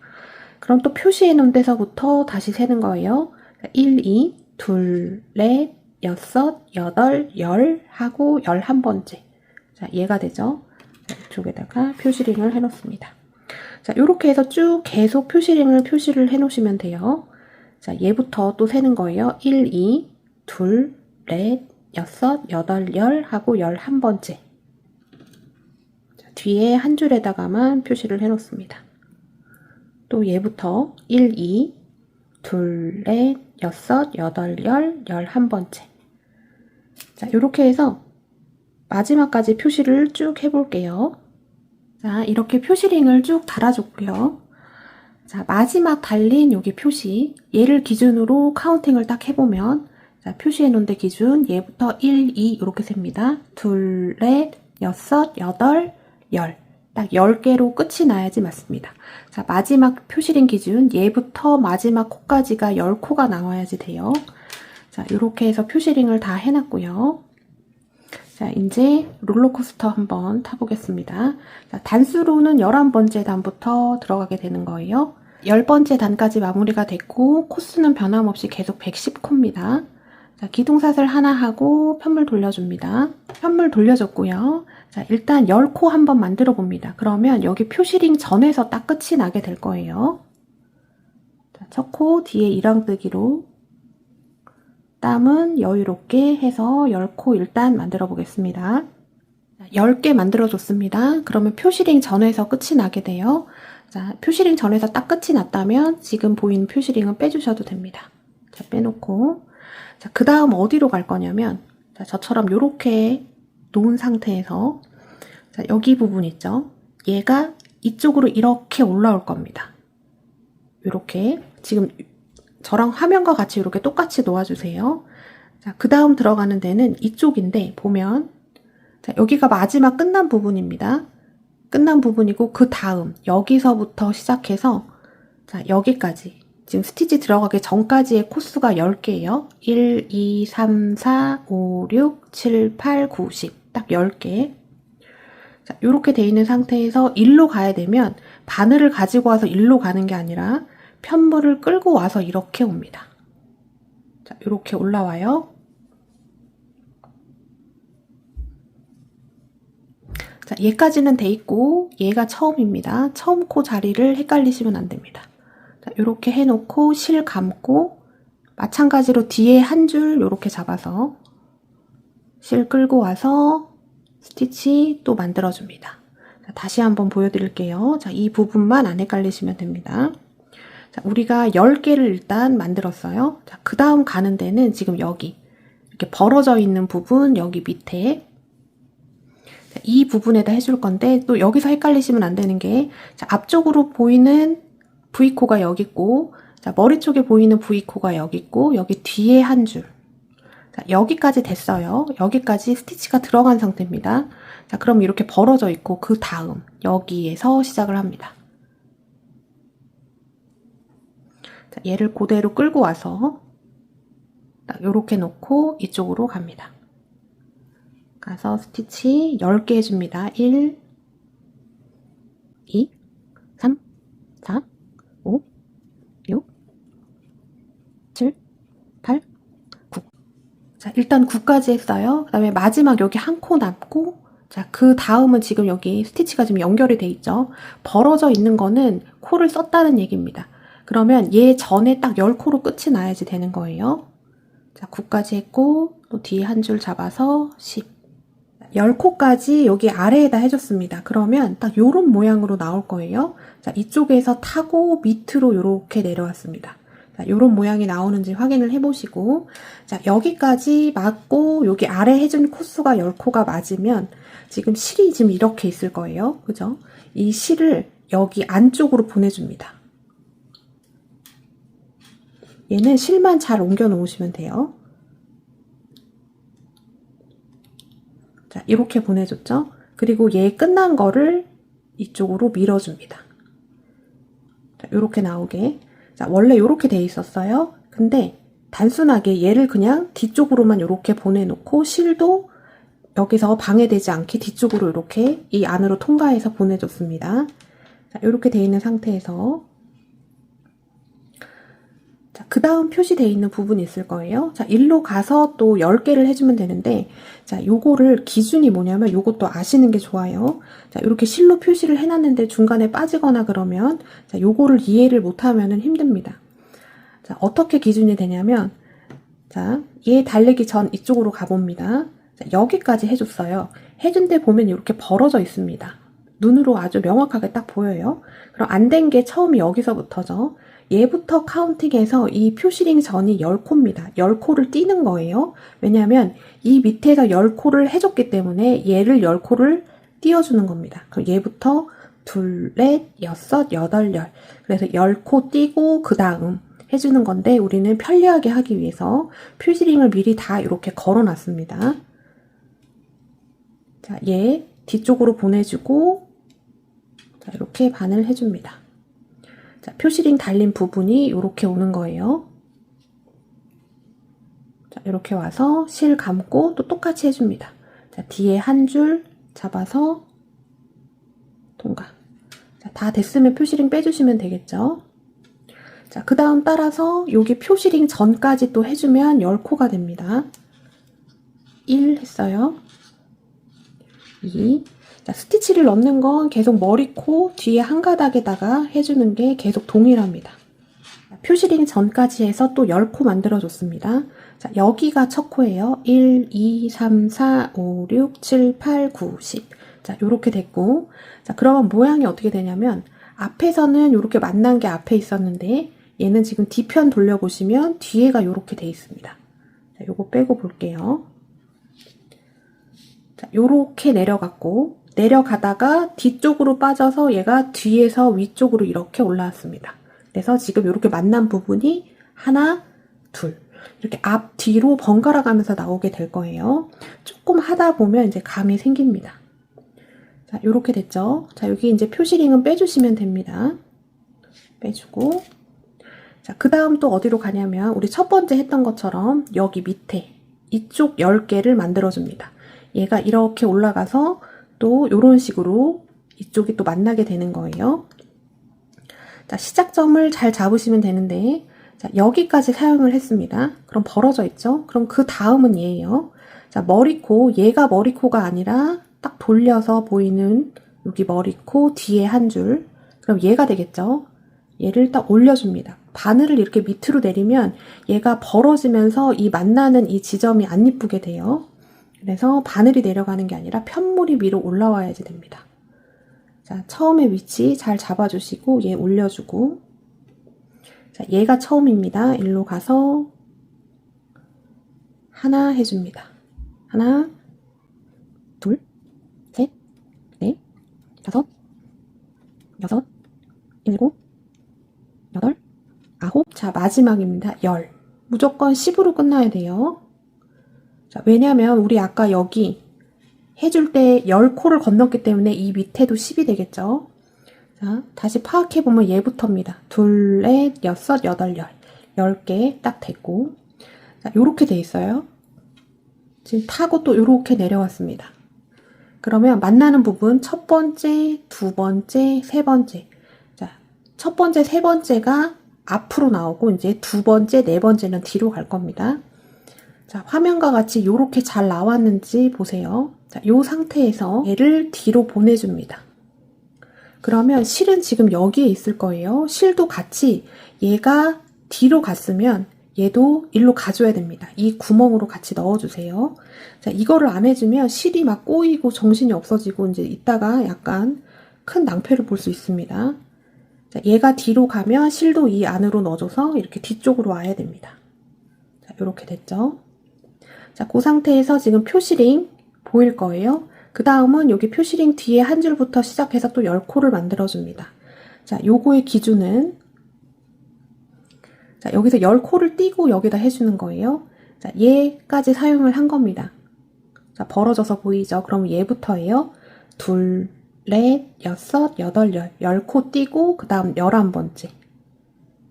그럼 또 표시해 놓은 데서부터 다시 세는 거예요. 1, 2, 2, 4, 6, 8, 10 하고 11번째. 자, 얘가 되죠. 자, 이쪽에다가 표시링을 해 놓습니다. 자, 요렇게 해서 쭉 계속 표시를 해 놓으시면 돼요. 자, 얘부터 또 세는 거예요. 1, 2, 2, 4, 6, 8, 10 하고 11번째. 뒤에 한 줄에다가만 표시를 해 놓습니다. 또 얘부터 1, 2, 2, 4, 6, 8, 10, 11번째. 자, 이렇게 해서 마지막까지 표시를 쭉 해볼게요. 자, 이렇게 표시링을 쭉 달아줬고요. 자, 마지막 달린 여기 표시, 얘를 기준으로 카운팅을 딱 해보면 자, 표시해 놓은 데 기준 얘부터 1, 2 이렇게 셉니다. 둘, 넷, 여섯, 여덟, 열. 딱 10개로 끝이 나야지 맞습니다. 자, 마지막 표시링 기준 얘부터 마지막 코까지가 10코가 나와야지 돼요. 자, 이렇게 해서 표시링을 다 해놨고요. 자, 이제 롤러코스터 한번 타보겠습니다. 자, 단수로는 11번째 단부터 들어가게 되는 거예요. 10번째 단까지 마무리가 됐고 코스는 변함없이 계속 110코입니다. 자, 기둥사슬 하나 하고 편물 돌려줍니다. 편물 돌려줬고요. 자, 일단 10코 한번 만들어 봅니다. 그러면 여기 표시링 전에서 딱 끝이 나게 될 거예요. 자, 첫 코 뒤에 이랑뜨기로 땀은 여유롭게 해서 10코 일단 만들어 보겠습니다. 10개 만들어 줬습니다. 그러면 표시링 전에서 끝이 나게 돼요. 자, 표시링 전에서 딱 끝이 났다면 지금 보이는 표시링은 빼주셔도 됩니다. 자, 빼놓고 자, 그 다음 어디로 갈 거냐면 자, 저처럼 이렇게 놓은 상태에서 자, 여기 부분 있죠? 얘가 이쪽으로 이렇게 올라올 겁니다. 이렇게 지금 저랑 화면과 같이 이렇게 똑같이 놓아주세요. 자, 그 다음 들어가는 데는 이쪽인데 보면 자, 여기가 마지막 끝난 부분입니다. 끝난 부분이고 그 다음 여기서부터 시작해서 자, 여기까지 지금 스티치 들어가기 전까지의 코스가 10개예요. 1, 2, 3, 4, 5, 6, 7, 8, 9, 10 딱 10개. 자, 이렇게 돼 있는 상태에서 일로 가야 되면 바늘을 가지고 와서 일로 가는 게 아니라 편물을 끌고 와서 이렇게 옵니다. 자, 이렇게 올라와요. 자, 얘까지는 돼 있고 얘가 처음입니다. 처음 코 자리를 헷갈리시면 안 됩니다. 자, 이렇게 해놓고 실 감고 마찬가지로 뒤에 한 줄 이렇게 잡아서 실 끌고 와서 스티치 또 만들어줍니다. 자, 다시 한번 보여드릴게요. 자, 이 부분만 안 헷갈리시면 됩니다. 자, 우리가 10개를 일단 만들었어요. 자, 그 다음 가는 데는 지금 여기 이렇게 벌어져 있는 부분 여기 밑에 자, 이 부분에다 해줄 건데 또 여기서 헷갈리시면 안 되는 게 자, 앞쪽으로 보이는 V코가 여기 있고 자, 머리 쪽에 보이는 V코가 여기 있고 여기 뒤에 한 줄. 자, 여기까지 됐어요. 여기까지 스티치가 들어간 상태입니다. 자, 그럼 이렇게 벌어져 있고 그 다음 여기에서 시작을 합니다. 자, 얘를 그대로 끌고 와서 딱 요렇게 놓고 이쪽으로 갑니다. 가서 스티치 10개 해줍니다. 1, 2, 3, 4, 5, 6, 7, 8, 9. 자, 일단 9까지 했어요. 그 다음에 마지막 여기 한 코 남고 자, 그 다음은 지금 여기 스티치가 지금 연결이 돼 있죠. 벌어져 있는 거는 코를 썼다는 얘기입니다. 그러면 얘 전에 딱 10코로 끝이 나야지 되는 거예요. 자, 9까지 했고 또 뒤에 한 줄 잡아서 10. 10코까지 여기 아래에다 해줬습니다. 그러면 딱 요런 모양으로 나올 거예요. 자, 이쪽에서 타고 밑으로 요렇게 내려왔습니다. 자, 요런 모양이 나오는지 확인을 해보시고 자, 여기까지 맞고 여기 아래 해준 코수가 10코가 맞으면 지금 실이 지금 이렇게 있을 거예요. 그죠? 이 실을 여기 안쪽으로 보내줍니다. 얘는 실만 잘 옮겨 놓으시면 돼요. 자, 이렇게 보내줬죠? 그리고 얘 끝난 거를 이쪽으로 밀어줍니다. 자, 이렇게 나오게. 자, 원래 이렇게 돼 있었어요. 근데 단순하게 얘를 그냥 뒤쪽으로만 이렇게 보내놓고 실도 여기서 방해되지 않게 뒤쪽으로 이렇게 이 안으로 통과해서 보내줬습니다. 자, 이렇게 돼 있는 상태에서 자, 그 다음 표시되어 있는 부분이 있을 거예요. 자, 일로 가서 또 10개를 해주면 되는데, 자, 요거를 기준이 뭐냐면 요것도 아시는 게 좋아요. 자, 이렇게 실로 표시를 해놨는데 중간에 빠지거나 그러면, 자, 요거를 이해를 못하면은 힘듭니다. 자, 어떻게 기준이 되냐면, 자, 얘 달리기 전 이쪽으로 가봅니다. 자, 여기까지 해줬어요. 해준 데 보면 이렇게 벌어져 있습니다. 눈으로 아주 명확하게 딱 보여요. 그럼 안 된 게 처음이 여기서부터죠. 얘부터 카운팅해서 이 표시링 전이 10코입니다. 10코를 띄는 거예요. 왜냐하면 이 밑에서 10코를 해줬기 때문에 얘를 10코를 띄워주는 겁니다. 그럼 얘부터 둘, 넷, 여섯, 여덟, 열. 그래서 10코 띄고 그 다음 해주는 건데 우리는 편리하게 하기 위해서 표시링을 미리 다 이렇게 걸어 놨습니다. 자, 얘 뒤쪽으로 보내주고 자, 이렇게 반을 해줍니다. 자, 표시링 달린 부분이 이렇게 오는 거예요. 자, 이렇게 와서 실 감고 또 똑같이 해줍니다. 자, 뒤에 한 줄 잡아서 통과. 자, 다 됐으면 표시링 빼주시면 되겠죠. 자, 그 다음 따라서 여기 표시링 전까지 또 해주면 10코가 됩니다. 1 했어요. 2. 자, 스티치를 넣는 건 계속 머리코 뒤에 한 가닥에다가 해주는 게 계속 동일합니다. 표시링 전까지 해서 또 10코 만들어줬습니다. 자, 여기가 첫 코예요. 1, 2, 3, 4, 5, 6, 7, 8, 9, 10. 자, 요렇게 됐고. 자, 그러면 모양이 어떻게 되냐면, 앞에서는 요렇게 만난 게 앞에 있었는데, 얘는 지금 뒤편 돌려보시면 뒤에가 요렇게 돼 있습니다. 자, 요거 빼고 볼게요. 자, 요렇게 내려갔고, 내려가다가 뒤쪽으로 빠져서 얘가 뒤에서 위쪽으로 이렇게 올라왔습니다. 그래서 지금 이렇게 만난 부분이 하나, 둘 이렇게 앞, 뒤로 번갈아 가면서 나오게 될 거예요. 조금 하다 보면 이제 감이 생깁니다. 자, 이렇게 됐죠? 자, 여기 이제 표시링은 빼주시면 됩니다. 빼주고 자, 그 다음 또 어디로 가냐면 우리 첫 번째 했던 것처럼 여기 밑에 이쪽 10개를 만들어줍니다. 얘가 이렇게 올라가서 또 이런 식으로 이쪽이 또 만나게 되는 거예요. 자, 시작점을 잘 잡으시면 되는데 자, 여기까지 사용을 했습니다. 그럼 벌어져 있죠? 그럼 그 다음은 얘예요. 자, 머리코, 얘가 머리코가 아니라 딱 돌려서 보이는 여기 머리코 뒤에 한 줄. 그럼 얘가 되겠죠? 얘를 딱 올려줍니다. 바늘을 이렇게 밑으로 내리면 얘가 벌어지면서 이 만나는 이 지점이 안 이쁘게 돼요. 그래서 바늘이 내려가는 게 아니라 편물이 위로 올라와야지 됩니다. 자, 처음에 위치 잘 잡아주시고 얘 올려주고 자, 얘가 처음입니다. 일로 가서 하나 해줍니다. 하나, 둘, 셋, 넷, 다섯, 여섯, 일곱, 여덟, 아홉. 자, 마지막입니다. 10. 무조건 10으로 끝나야 돼요. 자, 왜냐면 우리 아까 여기 해줄 때 10코를 건넜기 때문에 이 밑에도 10이 되겠죠. 자, 다시 파악해보면 얘부터입니다. 둘, 넷, 여섯, 여덟, 10개 딱 됐고 자, 요렇게 돼 있어요. 지금 타고 또 요렇게 내려왔습니다. 그러면 만나는 부분 첫 번째, 두 번째, 세 번째. 자, 첫 번째, 세 번째가 앞으로 나오고 이제 두 번째, 네 번째는 뒤로 갈 겁니다. 자, 화면과 같이 요렇게 잘 나왔는지 보세요. 자, 요 상태에서 얘를 뒤로 보내줍니다. 그러면 실은 지금 여기에 있을 거예요. 실도 같이 얘가 뒤로 갔으면 얘도 일로 가줘야 됩니다. 이 구멍으로 같이 넣어주세요. 자, 이거를 안 해주면 실이 막 꼬이고 정신이 없어지고 이제 이따가 약간 큰 낭패를 볼 수 있습니다. 자, 얘가 뒤로 가면 실도 이 안으로 넣어줘서 이렇게 뒤쪽으로 와야 됩니다. 자, 이렇게 됐죠? 자, 그 상태에서 지금 표시링 보일 거예요. 그 다음은 여기 표시링 뒤에 한 줄부터 시작해서 또 10코를 만들어줍니다. 자, 요거의 기준은 자, 여기서 10코를 띄고 여기다 해주는 거예요. 자, 얘까지 사용을 한 겁니다. 자, 벌어져서 보이죠? 그럼 얘부터예요. 둘, 넷, 여섯, 여덟, 10코 띄고 그 다음 11번째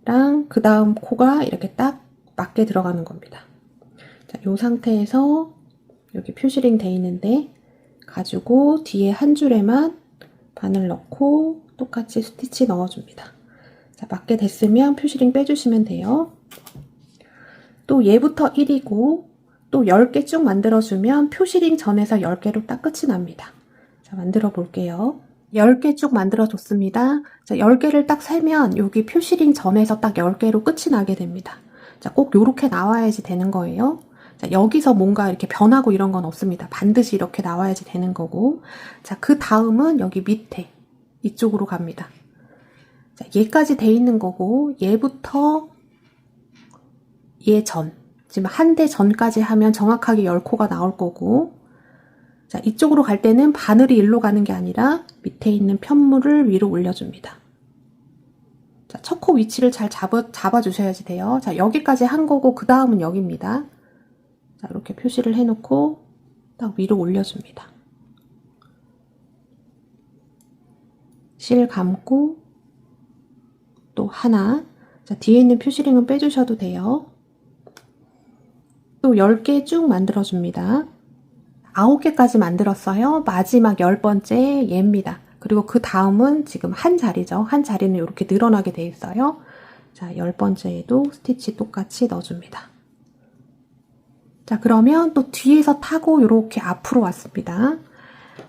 랑 그 다음 코가 이렇게 딱 맞게 들어가는 겁니다. 자, 요 상태에서 여기 표시링 돼 있는데 가지고 뒤에 한 줄에만 바늘 넣고 똑같이 스티치 넣어줍니다. 자, 맞게 됐으면 표시링 빼주시면 돼요. 또 얘부터 1이고 또 10개 쭉 만들어주면 표시링 전에서 10개로 딱 끝이 납니다. 자, 만들어 볼게요. 10개 쭉 만들어줬습니다. 자, 10개를 딱 세면 여기 표시링 전에서 딱 10개로 끝이 나게 됩니다. 자, 꼭 요렇게 나와야지 되는 거예요. 자, 여기서 뭔가 이렇게 변하고 이런 건 없습니다. 반드시 이렇게 나와야지 되는 거고. 자, 그 다음은 여기 밑에 이쪽으로 갑니다. 자, 얘까지 돼 있는 거고 얘부터 얘 전, 지금 한 대 전까지 하면 정확하게 10코가 나올 거고 자, 이쪽으로 갈 때는 바늘이 일로 가는 게 아니라 밑에 있는 편물을 위로 올려줍니다. 자, 첫 코 위치를 잘 잡아주셔야지 돼요. 자, 여기까지 한 거고 그 다음은 여기입니다. 자, 이렇게 표시를 해놓고 딱 위로 올려줍니다. 실 감고 또 하나. 자, 뒤에 있는 표시링은 빼주셔도 돼요. 또 10개 쭉 만들어줍니다. 9개까지 만들었어요. 마지막 10번째 얘입니다. 그리고 그 다음은 지금 한 자리죠. 한 자리는 이렇게 늘어나게 돼 있어요. 자, 10번째에도 스티치 똑같이 넣어줍니다. 자, 그러면 또 뒤에서 타고 이렇게 앞으로 왔습니다.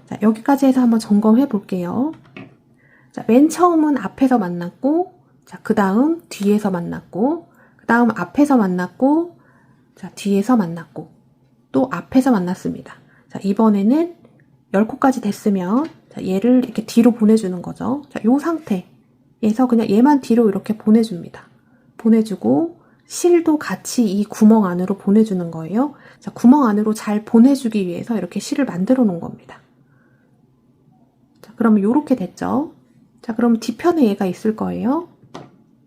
자, 여기까지 해서 한번 점검해 볼게요. 자, 맨 처음은 앞에서 만났고, 자, 그 다음 뒤에서 만났고, 그 다음 앞에서 만났고, 자, 뒤에서 만났고, 또 앞에서 만났습니다. 자, 이번에는 10코까지 됐으면, 자, 얘를 이렇게 뒤로 보내주는 거죠. 자, 요 상태에서 그냥 얘만 뒤로 이렇게 보내줍니다. 보내주고, 실도 같이 이 구멍 안으로 보내주는 거예요. 자, 구멍 안으로 잘 보내주기 위해서 이렇게 실을 만들어 놓은 겁니다. 자, 그러면 요렇게 됐죠? 자, 그럼 뒤편에 얘가 있을 거예요.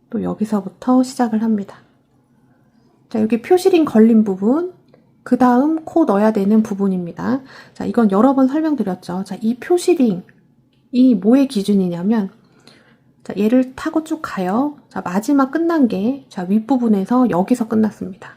또 여기서부터 시작을 합니다. 자, 여기 표시링 걸린 부분, 그 다음 코 넣어야 되는 부분입니다. 자, 이건 여러 번 설명드렸죠. 자, 이 표시링, 이 뭐의 기준이냐면, 자, 얘를 타고 쭉 가요. 자, 마지막 끝난 게, 자, 윗부분에서 여기서 끝났습니다.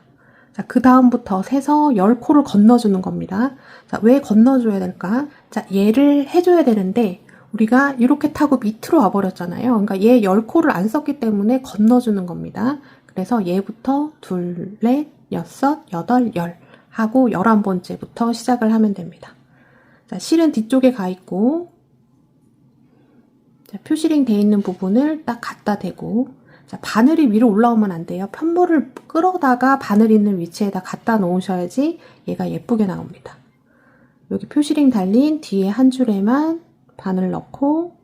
자, 그 다음부터 세서 10코를 건너주는 겁니다. 자, 왜 건너줘야 될까? 자, 얘를 해줘야 되는데, 우리가 이렇게 타고 밑으로 와버렸잖아요. 그러니까 얘 10코를 안 썼기 때문에 건너주는 겁니다. 그래서 얘부터 둘, 넷, 여섯, 여덟, 열 하고 11번째부터 시작을 하면 됩니다. 자, 실은 뒤쪽에 가 있고, 자, 표시링 돼 있는 부분을 딱 갖다 대고, 자, 바늘이 위로 올라오면 안 돼요. 편물을 끌어다가 바늘 있는 위치에다 갖다 놓으셔야지 얘가 예쁘게 나옵니다. 여기 표시링 달린 뒤에 한 줄에만 바늘 넣고,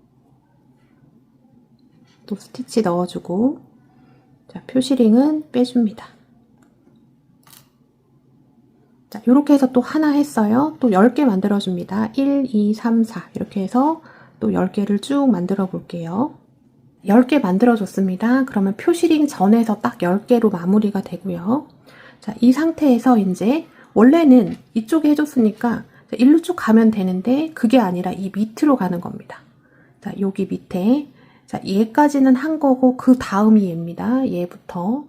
또 스티치 넣어주고, 자, 표시링은 빼줍니다. 자, 이렇게 해서 또 하나 했어요. 또 10개 만들어줍니다. 1, 2, 3, 4 이렇게 해서 또 10개를 쭉 만들어 볼게요. 10개 만들어줬습니다. 그러면 표시링 전에서 딱 10개로 마무리가 되고요. 자, 이 상태에서 이제 원래는 이쪽에 해줬으니까 일로 쭉 가면 되는데 그게 아니라 이 밑으로 가는 겁니다. 자, 여기 밑에, 자, 얘까지는 한 거고 그 다음이 얘입니다. 얘부터.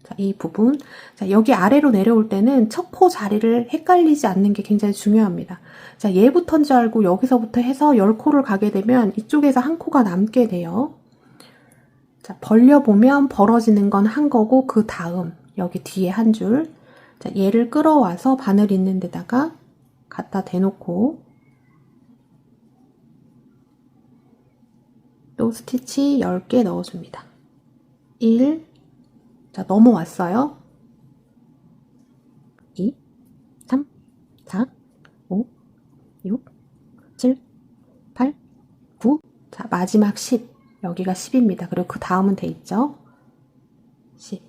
자, 이 부분. 자, 여기 아래로 내려올 때는 첫 코 자리를 헷갈리지 않는 게 굉장히 중요합니다. 자, 얘부터인 줄 알고 여기서부터 해서 10코를 가게 되면 이쪽에서 한 코가 남게 돼요. 자, 벌려보면 벌어지는 건 한 거고 그 다음 여기 뒤에 한 줄. 자, 얘를 끌어와서 바늘 있는 데다가 갖다 대놓고 또 스티치 10개 넣어줍니다. 1, 자, 넘어왔어요. 2, 3, 4, 5, 6, 7, 8, 9. 자, 마지막 10. 여기가 10입니다. 그리고 그 다음은 돼 있죠. 10.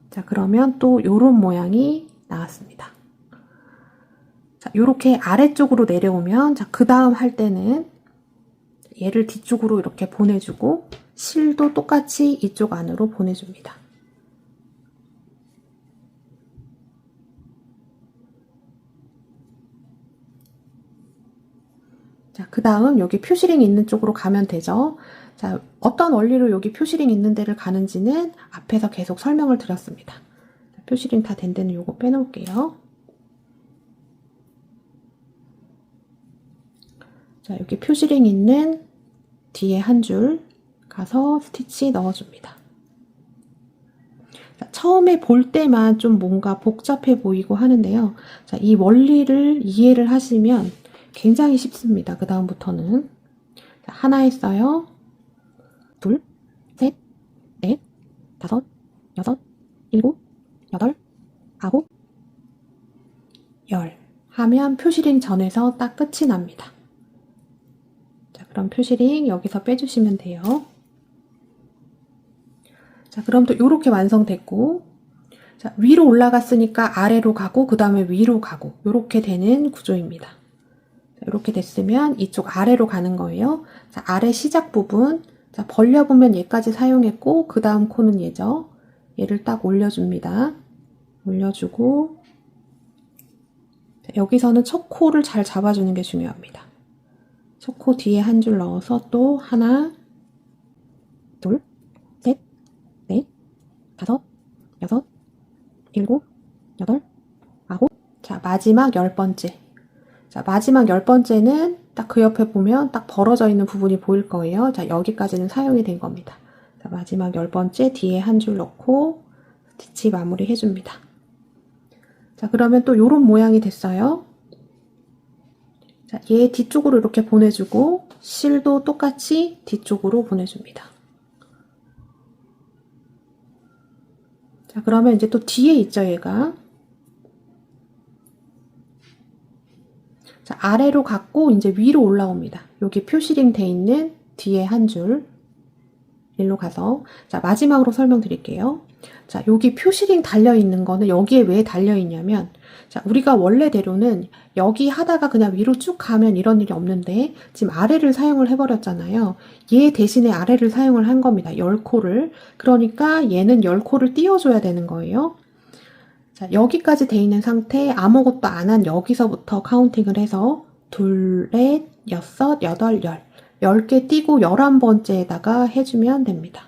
자, 그러면 또 요런 모양이 나왔습니다. 자, 요렇게 아래쪽으로 내려오면, 자, 그 다음 할 때는 얘를 뒤쪽으로 이렇게 보내주고, 실도 똑같이 이쪽 안으로 보내줍니다. 자, 그 다음 여기 표시링 있는 쪽으로 가면 되죠. 자, 어떤 원리로 여기 표시링 있는 데를 가는지는 앞에서 계속 설명을 드렸습니다. 자, 표시링 다 된 데는 요거 빼놓을게요. 자, 여기 표시링 있는 뒤에 한 줄 가서 스티치 넣어줍니다. 자, 처음에 볼 때만 좀 뭔가 복잡해 보이고 하는데요. 자, 이 원리를 이해를 하시면 굉장히 쉽습니다. 그 다음부터는. 자, 하나 했어요. 둘, 셋, 넷, 다섯, 여섯, 일곱, 여덟, 아홉, 열 하면 표시링 전에서 딱 끝이 납니다. 자, 그럼 표시링 여기서 빼주시면 돼요. 자, 그럼 또 이렇게 완성됐고, 자, 위로 올라갔으니까 아래로 가고 그 다음에 위로 가고 이렇게 되는 구조입니다. 이렇게 됐으면 이쪽 아래로 가는 거예요. 자, 아래 시작 부분. 자, 벌려보면 얘까지 사용했고, 그 다음 코는 얘죠. 얘를 딱 올려줍니다. 올려주고, 자, 여기서는 첫 코를 잘 잡아주는 게 중요합니다. 첫 코 뒤에 한 줄 넣어서 또 하나, 둘, 셋, 넷, 다섯, 여섯, 일곱, 여덟, 아홉. 자, 마지막 10번째. 자, 마지막 10번째는 딱 그 옆에 보면 딱 벌어져 있는 부분이 보일 거예요. 자, 여기까지는 사용이 된 겁니다. 자, 마지막 10번째 뒤에 한 줄 넣고 스티치 마무리 해줍니다. 자, 그러면 또 요런 모양이 됐어요. 자, 얘 뒤쪽으로 이렇게 보내주고 실도 똑같이 뒤쪽으로 보내줍니다. 자, 그러면 이제 또 뒤에 있죠, 얘가. 자, 아래로 갔고 이제 위로 올라옵니다. 여기 표시링 돼 있는 뒤에 한 줄 일로 가서, 자, 마지막으로 설명드릴게요. 자, 여기 표시링 달려 있는 거는 여기에 왜 달려 있냐면, 자, 우리가 원래대로는 여기 하다가 그냥 위로 쭉 가면 이런 일이 없는데 지금 아래를 사용을 해버렸잖아요. 얘 대신에 아래를 사용을 한 겁니다. 10코를. 그러니까 얘는 10코를 띄워줘야 되는 거예요. 자, 여기까지 돼 있는 상태, 아무것도 안 한 여기서부터 카운팅을 해서 둘, 넷, 여섯, 여덟, 열. 10개 띄고 11번째에다가 해주면 됩니다.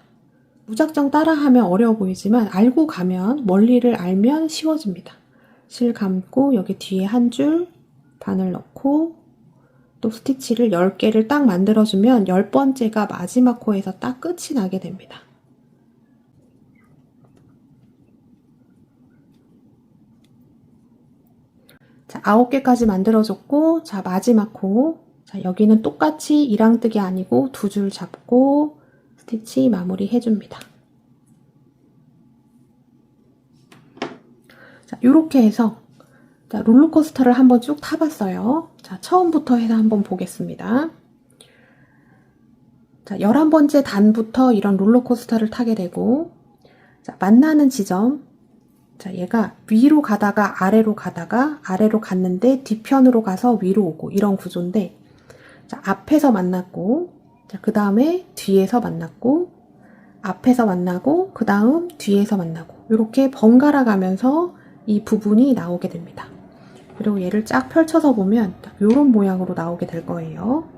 무작정 따라하면 어려워 보이지만 알고 가면, 원리를 알면 쉬워집니다. 실 감고 여기 뒤에 한 줄 바늘 넣고 또 스티치를 10개를 딱 만들어주면 10번째가 마지막 코에서 딱 끝이 나게 됩니다. 자, 9개까지 만들어줬고, 자, 마지막 코. 자, 여기는 똑같이 이랑뜨기 아니고 두 줄 잡고 스티치 마무리 해줍니다. 자, 요렇게 해서, 자, 롤러코스터를 한번 쭉 타봤어요. 자, 처음부터 해서 한번 보겠습니다. 자, 11번째 단부터 이런 롤러코스터를 타게 되고, 자, 만나는 지점. 자, 얘가 위로 가다가 아래로 갔는데 뒤편으로 가서 위로 오고 이런 구조인데, 자, 앞에서 만났고, 자, 그 다음에 뒤에서 만났고, 앞에서 만나고, 그 다음 뒤에서 만나고, 이렇게 번갈아 가면서 이 부분이 나오게 됩니다. 그리고 얘를 쫙 펼쳐서 보면 이런 모양으로 나오게 될 거예요.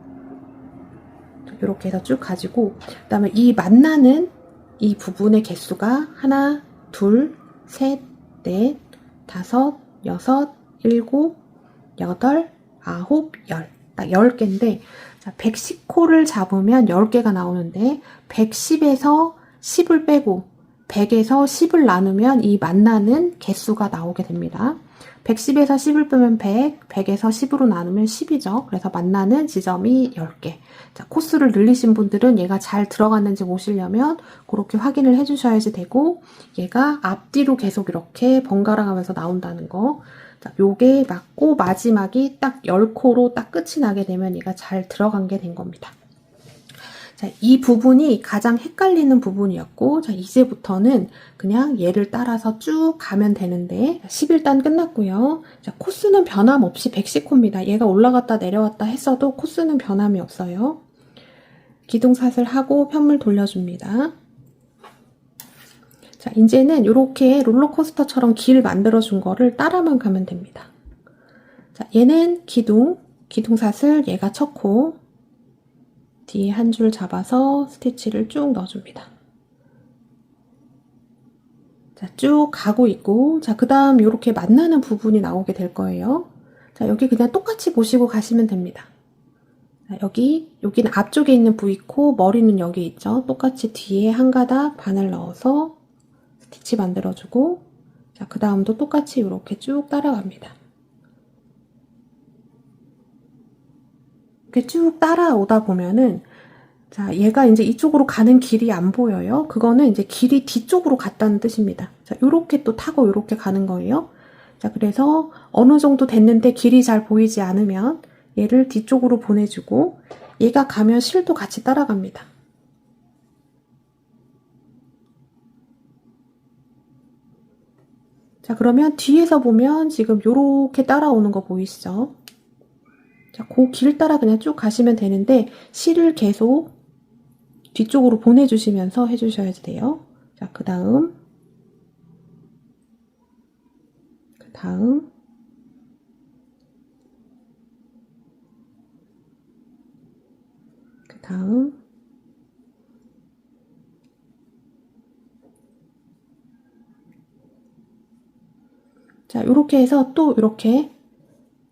이렇게 해서 쭉 가지고, 그 다음에 이 만나는 이 부분의 개수가 하나, 둘, 셋, 넷, 다섯, 여섯, 일곱, 여덟, 아홉, 열. 딱 10개인데, 자, 110코를 잡으면 10개가 나오는데, 110에서 10을 빼고, 100에서 10을 나누면 이 만나는 개수가 나오게 됩니다. 110에서 10을 빼면 100, 100에서 10으로 나누면 10이죠. 그래서 만나는 지점이 10개. 자, 코스를 늘리신 분들은 얘가 잘 들어갔는지 보시려면 그렇게 확인을 해주셔야지 되고, 얘가 앞뒤로 계속 이렇게 번갈아 가면서 나온다는 거. 자, 요게 맞고 마지막이 딱 10코로 딱 끝이 나게 되면 얘가 잘 들어간 게 된 겁니다. 자, 이 부분이 가장 헷갈리는 부분이었고, 자, 이제부터는 그냥 얘를 따라서 쭉 가면 되는데, 11단 끝났고요. 자, 코스는 변함없이 110코입니다. 얘가 올라갔다 내려왔다 했어도 코스는 변함이 없어요. 기둥샷을 하고 편물 돌려줍니다. 자, 이제는 이렇게 롤러코스터처럼 길 만들어준 거를 따라만 가면 됩니다. 자, 얘는 기둥샷을 얘가 첫 코, 뒤에 한 줄 잡아서 스티치를 쭉 넣어줍니다. 자, 쭉 가고 있고, 자, 그 다음 이렇게 만나는 부분이 나오게 될 거예요. 자, 여기 그냥 똑같이 보시고 가시면 됩니다. 자, 여기는 앞쪽에 있는 V코, 머리는 여기 있죠. 똑같이 뒤에 한 가닥 바늘 넣어서 스티치 만들어주고, 자, 그 다음도 똑같이 이렇게 쭉 따라갑니다. 이렇게 쭉 따라오다 보면은, 자, 얘가 이제 이쪽으로 가는 길이 안 보여요. 그거는 이제 길이 뒤쪽으로 갔다는 뜻입니다. 자, 요렇게 또 타고 요렇게 가는 거예요. 자, 그래서 어느 정도 됐는데 길이 잘 보이지 않으면 얘를 뒤쪽으로 보내주고, 얘가 가면 실도 같이 따라갑니다. 자, 그러면 뒤에서 보면 지금 요렇게 따라오는 거 보이시죠? 자, 그 길 따라 그냥 쭉 가시면 되는데 실을 계속 뒤쪽으로 보내주시면서 해주셔야 돼요. 자, 그 다음 자, 요렇게 해서 또 요렇게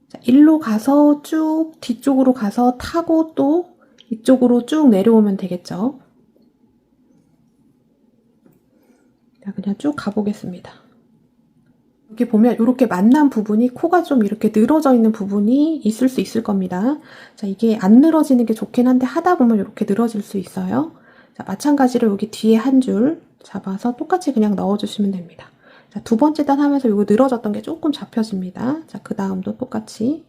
자, 일로 가서 쭉 뒤쪽으로 가서 타고 또 이쪽으로 쭉 내려오면 되겠죠. 자, 그냥 쭉 가보겠습니다. 여기 보면 이렇게 만난 부분이 코가 좀 이렇게 늘어져 있는 부분이 있을 수 있을 겁니다. 자, 이게 안 늘어지는 게 좋긴 한데 하다 보면 이렇게 늘어질 수 있어요. 자, 마찬가지로 여기 뒤에 한 줄 잡아서 똑같이 그냥 넣어주시면 됩니다. 자, 두 번째 단 하면서 이거 늘어졌던 게 조금 잡혀집니다. 자, 그 다음도 똑같이.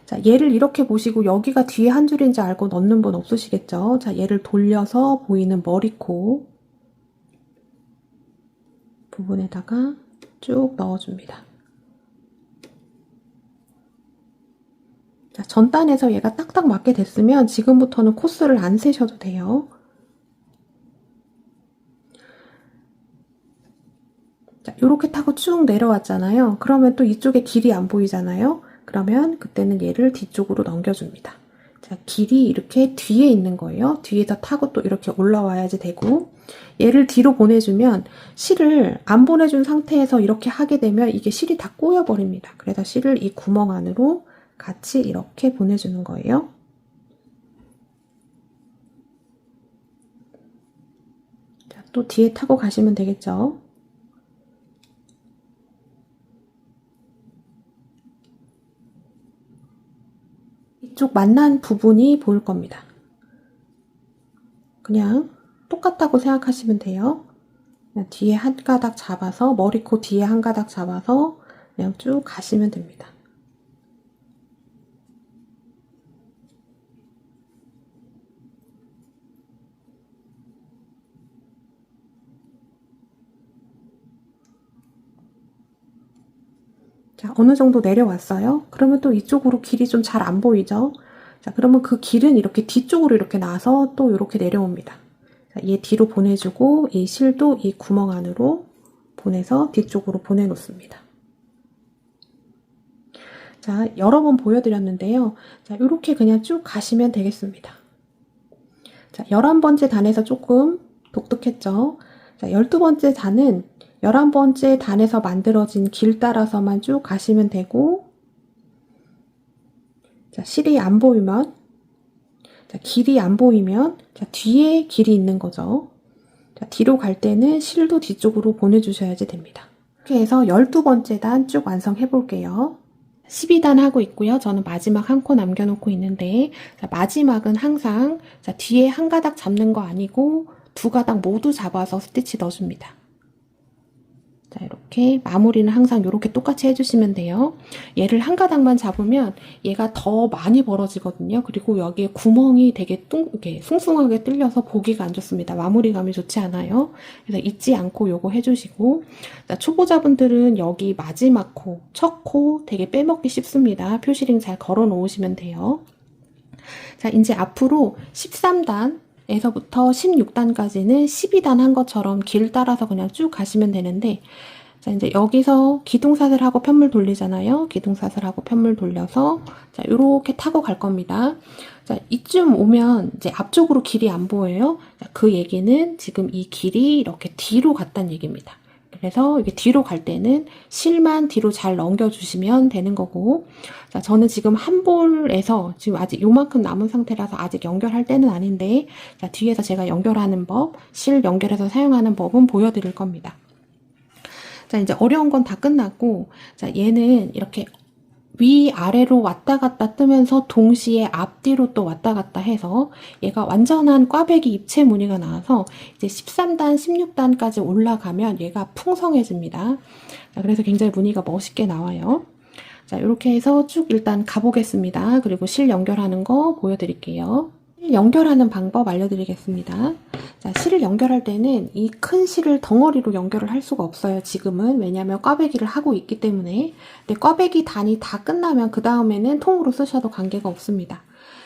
자, 얘를 이렇게 보시고 여기가 뒤에 한 줄인지 알고 넣는 분 없으시겠죠? 자, 얘를 돌려서 보이는 머리코 부분에다가 쭉 넣어줍니다. 자, 전단에서 얘가 딱딱 맞게 됐으면 지금부터는 코스를 안 세셔도 돼요. 자, 요렇게 타고 쭉 내려왔잖아요. 그러면 또 이쪽에 길이 안 보이잖아요. 그러면 그때는 얘를 뒤쪽으로 넘겨줍니다. 자, 길이 이렇게 뒤에 있는 거예요. 뒤에서 타고 또 이렇게 올라와야지 되고, 얘를 뒤로 보내주면 실을 안 보내준 상태에서 이렇게 하게 되면 이게 실이 다 꼬여버립니다. 그래서 실을 이 구멍 안으로 같이 이렇게 보내주는 거예요. 자, 또 뒤에 타고 가시면 되겠죠. 이쪽 만난 부분이 보일 겁니다. 그냥 똑같다고 생각하시면 돼요. 그냥 뒤에 한 가닥 잡아서 머리코 뒤에 한 가닥 잡아서 그냥 쭉 가시면 됩니다. 자, 어느 정도 내려왔어요? 그러면 또 이쪽으로 길이 좀 잘 안 보이죠? 자, 그러면 그 길은 이렇게 뒤쪽으로 이렇게 나서 또 이렇게 내려옵니다. 자, 얘 뒤로 보내주고 이 실도 이 구멍 안으로 보내서 뒤쪽으로 보내놓습니다. 자, 여러 번 보여드렸는데요. 자, 이렇게 그냥 쭉 가시면 되겠습니다. 자, 11번째 단에서 조금 독특했죠? 자, 12번째 단은 11번째 단에서 만들어진 길 따라서만 쭉 가시면 되고, 자, 실이 안 보이면, 자, 길이 안 보이면, 자, 뒤에 길이 있는 거죠. 자, 뒤로 갈 때는 실도 뒤쪽으로 보내주셔야지 됩니다. 이렇게 해서 12번째 단 쭉 완성해 볼게요. 12단 하고 있고요. 저는 마지막 한 코 남겨놓고 있는데, 자, 마지막은 항상 자, 뒤에 한 가닥 잡는 거 아니고 두 가닥 모두 잡아서 스티치 넣어줍니다. 자, 이렇게 마무리는 항상 이렇게 똑같이 해주시면 돼요. 얘를 한 가닥만 잡으면 얘가 더 많이 벌어지거든요. 그리고 여기에 구멍이 되게 이렇게 숭숭하게 뚫려서 보기가 안 좋습니다. 마무리감이 좋지 않아요. 그래서 잊지 않고 요거 해주시고, 자, 초보자분들은 여기 마지막 코, 첫 코 되게 빼먹기 쉽습니다. 표시링 잘 걸어 놓으시면 돼요. 자, 이제 앞으로 13단 에서부터 16단까지는 12단 한 것처럼 길 따라서 그냥 쭉 가시면 되는데, 자, 이제 여기서 기둥사슬하고 편물 돌리잖아요. 기둥사슬하고 편물 돌려서, 자, 요렇게 타고 갈 겁니다. 자, 이쯤 오면 이제 앞쪽으로 길이 안 보여요. 자, 그 얘기는 지금 이 길이 이렇게 뒤로 갔다는 얘기입니다. 그래서 이게 뒤로 갈 때는 실만 뒤로 잘 넘겨주시면 되는 거고, 자, 저는 지금 한 볼에서 지금 아직 요만큼 남은 상태라서 아직 연결할 때는 아닌데, 자, 뒤에서 제가 연결하는 법, 실 연결해서 사용하는 법은 보여드릴 겁니다. 자, 이제 어려운 건 다 끝났고, 자, 얘는 이렇게 위아래로 왔다 갔다 뜨면서 동시에 앞뒤로 또 왔다 갔다 해서 얘가 완전한 꽈배기 입체 무늬가 나와서 이제 13단, 16단까지 올라가면 얘가 풍성해집니다. 자, 그래서 굉장히 무늬가 멋있게 나와요. 자, 이렇게 해서 쭉 일단 가보겠습니다. 그리고 실 연결하는 거 보여드릴게요. 실 연결하는 방법 알려드리겠습니다. 자, 실을 연결할 때는 이 큰 실을 덩어리로 연결을 할 수가 없어요. 지금은. 왜냐하면 꽈배기를 하고 있기 때문에. 근데 꽈배기 단이 다 끝나면 그 다음에는 통으로 쓰셔도 관계가 없습니다.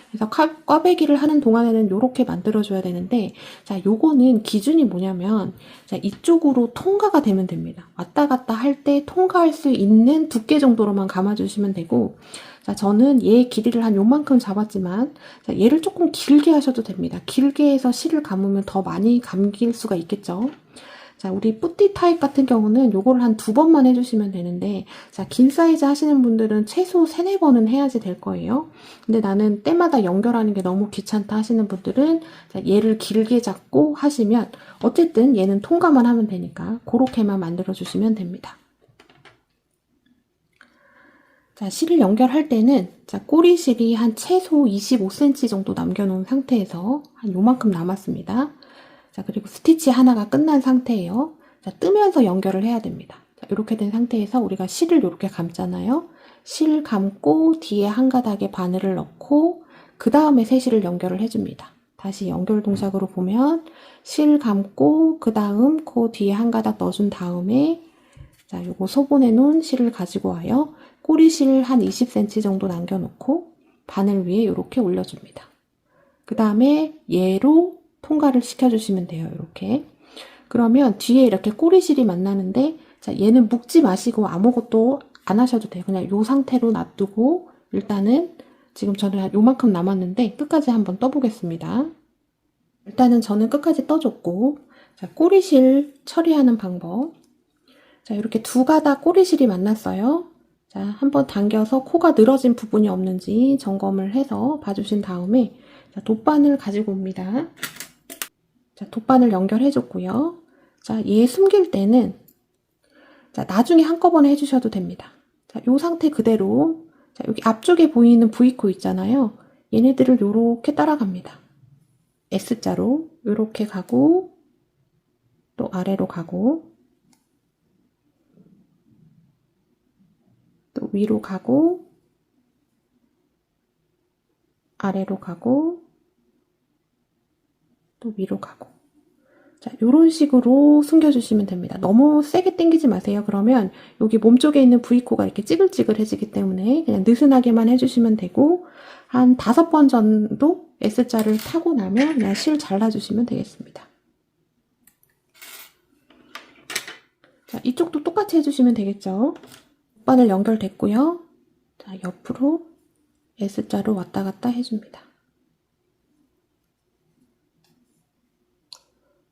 그래서 꽈배기를 하는 동안에는 이렇게 만들어줘야 되는데, 자, 요거는 기준이 뭐냐면, 자, 이쪽으로 통과가 되면 됩니다. 왔다 갔다 할 때 통과할 수 있는 두께 정도로만 감아주시면 되고, 자, 저는 얘 길이를 한 요만큼 잡았지만, 자, 얘를 조금 길게 하셔도 됩니다. 길게 해서 실을 감으면 더 많이 감길 수가 있겠죠. 자, 우리 뿌띠 타입 같은 경우는 요거를 한 2번만 해주시면 되는데, 자, 긴 사이즈 하시는 분들은 최소 3, 4번은 해야지 될 거예요. 근데 나는 때마다 연결하는 게 너무 귀찮다 하시는 분들은, 자, 얘를 길게 잡고 하시면, 어쨌든 얘는 통과만 하면 되니까, 그렇게만 만들어주시면 됩니다. 자, 실을 연결할 때는, 자, 꼬리실이 한 최소 25cm 정도 남겨놓은 상태에서, 한 요만큼 남았습니다. 자, 그리고 스티치 하나가 끝난 상태예요. 자, 뜨면서 연결을 해야 됩니다. 자, 이렇게 된 상태에서 우리가 실을 이렇게 감잖아요. 실 감고 뒤에 한 가닥에 바늘을 넣고 그 다음에 새 실을 연결을 해줍니다. 다시 연결 동작으로 보면 실 감고 그 다음 그 뒤에 한 가닥 넣어준 다음에 자, 요거 소분해 놓은 실을 가지고 와요. 꼬리실 한 20cm 정도 남겨놓고 바늘 위에 이렇게 올려줍니다. 그 다음에 얘로 통과를 시켜주시면 돼요. 이렇게. 그러면 뒤에 이렇게 꼬리실이 만나는데, 자, 얘는 묶지 마시고 아무것도 안 하셔도 돼요. 그냥 이 상태로 놔두고, 일단은 지금 저는 요만큼 남았는데, 끝까지 한번 떠보겠습니다. 일단은 저는 끝까지 떠줬고, 자, 꼬리실 처리하는 방법. 자, 이렇게 두 가닥 꼬리실이 만났어요. 자, 한번 당겨서 코가 늘어진 부분이 없는지 점검을 해서 봐주신 다음에, 자, 돗바늘 가지고 옵니다. 자, 돗바늘 연결해줬고요. 자, 얘 숨길 때는 자, 나중에 한꺼번에 해주셔도 됩니다. 자, 요 상태 그대로 자, 여기 앞쪽에 보이는 V코 있잖아요. 얘네들을 요렇게 따라갑니다. S자로 요렇게 가고 또 아래로 가고 또 위로 가고 아래로 가고 또 위로 가고 자, 요런 식으로 숨겨주시면 됩니다. 너무 세게 당기지 마세요. 그러면 여기 몸쪽에 있는 V코가 이렇게 찌글찌글해지기 때문에 그냥 느슨하게만 해주시면 되고 한 5번 정도 S자를 타고 나면 그냥 실 잘라주시면 되겠습니다. 자, 이쪽도 똑같이 해주시면 되겠죠. 바늘 연결됐고요. 자, 옆으로 S자로 왔다 갔다 해줍니다.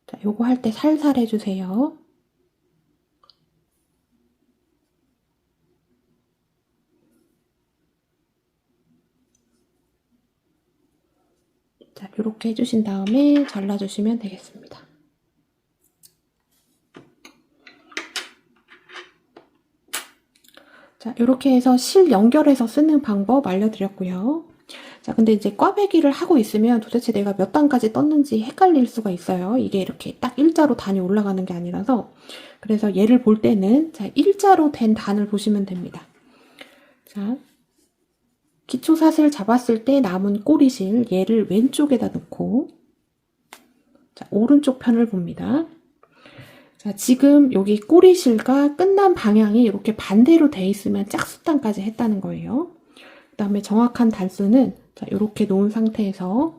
자, 요거 할 때 살살 해주세요. 자, 요렇게 해주신 다음에 잘라주시면 되겠습니다. 자, 요렇게 해서 실 연결해서 쓰는 방법 알려드렸고요. 자, 근데 이제 꽈배기를 하고 있으면 도대체 내가 몇 단까지 떴는지 헷갈릴 수가 있어요. 이게 이렇게 딱 일자로 단이 올라가는 게 아니라서. 그래서 얘를 볼 때는 자, 일자로 된 단을 보시면 됩니다. 자, 기초사슬 잡았을 때 남은 꼬리실 얘를 왼쪽에다 놓고 자, 오른쪽 편을 봅니다. 자, 지금 여기 꼬리실과 끝난 방향이 이렇게 반대로 돼 있으면 짝수단까지 했다는 거예요. 그 다음에 정확한 단수는 자, 이렇게 놓은 상태에서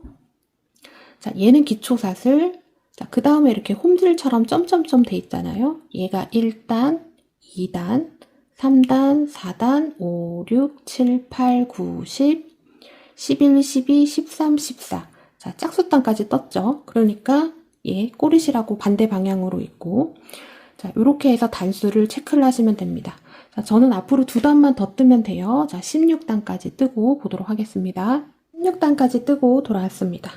자, 얘는 기초사슬 자, 그 다음에 이렇게 홈질처럼 점점점 돼 있잖아요. 얘가 1단, 2단, 3단, 4단, 5, 6, 7, 8, 9, 10, 11, 12, 13, 14 자, 짝수단까지 떴죠. 그러니까 얘 꼬리실하고 반대 방향으로 있고 자, 이렇게 해서 단수를 체크를 하시면 됩니다. 자, 저는 앞으로 2단만 더 뜨면 돼요. 자, 16단까지 뜨고 보도록 하겠습니다. 16단까지 뜨고 돌아왔습니다.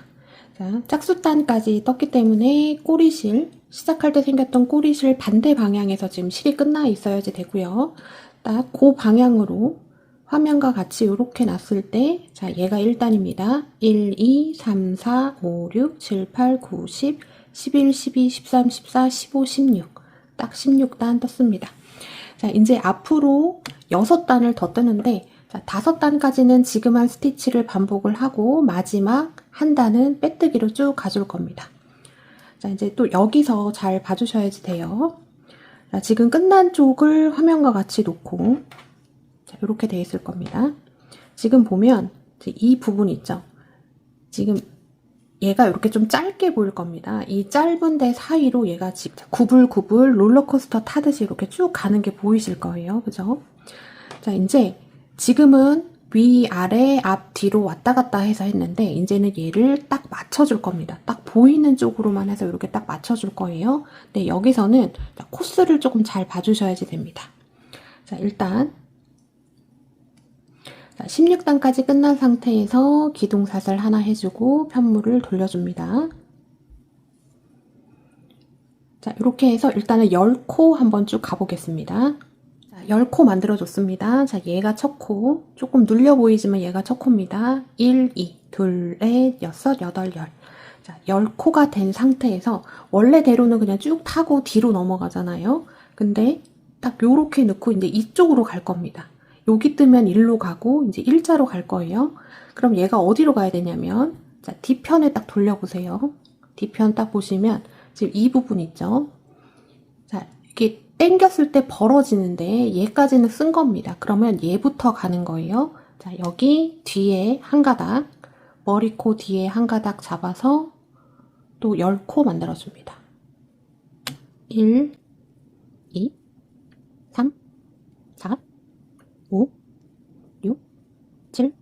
자, 짝수단까지 떴기 때문에 꼬리실, 시작할 때 생겼던 꼬리실 반대 방향에서 지금 실이 끝나 있어야지 되고요. 딱 그 방향으로 화면과 같이 이렇게 놨을 때, 자, 얘가 1단입니다. 1, 2, 3, 4, 5, 6, 7, 8, 9, 10, 11, 12, 13, 14, 15, 16. 딱 16단 떴습니다. 자, 이제 앞으로 6단을 더 뜨는데, 자, 5단까지는 지금 한 스티치를 반복을 하고, 마지막 한 단은 빼뜨기로 쭉 가줄 겁니다. 자, 이제 또 여기서 잘 봐주셔야지 돼요. 자, 지금 끝난 쪽을 화면과 같이 놓고, 자, 이렇게 돼 있을 겁니다. 지금 보면, 이 부분 있죠? 지금 얘가 이렇게 좀 짧게 보일 겁니다. 이 짧은 데 사이로 얘가 구불구불 롤러코스터 타듯이 이렇게 쭉 가는 게 보이실 거예요. 그죠? 자, 이제 지금은 위, 아래, 앞, 뒤로 왔다 갔다 해서 했는데 이제는 얘를 딱 맞춰줄 겁니다. 딱 보이는 쪽으로만 해서 이렇게 딱 맞춰줄 거예요. 근데 여기서는 코스를 조금 잘 봐주셔야지 됩니다. 자, 일단 16단까지 끝난 상태에서 기둥사슬 하나 해주고 편물을 돌려줍니다. 자, 이렇게 해서 일단은 10코 한번 쭉 가보겠습니다. 자, 10코 만들어줬습니다. 자, 얘가 첫 코. 조금 눌려 보이지만 얘가 첫 코입니다. 1, 2, 둘, 넷, 여섯, 여덟, 열. 자, 10코가 된 상태에서 원래대로는 그냥 쭉 타고 뒤로 넘어가잖아요. 근데 딱 요렇게 넣고 이제 이쪽으로 갈 겁니다. 여기 뜨면 일로 가고 이제 일자로 갈 거예요. 그럼 얘가 어디로 가야 되냐면 자, 뒤편에 딱 돌려보세요. 뒤편 딱 보시면 지금 이 부분 있죠. 자, 이게 당겼을 때 벌어지는데 얘까지는 쓴 겁니다. 그러면 얘부터 가는 거예요. 자, 여기 뒤에 한 가닥, 머리코 뒤에 한 가닥 잡아서 또 10코 만들어줍니다. 1, 2, 3, 4, 5, 6, 7,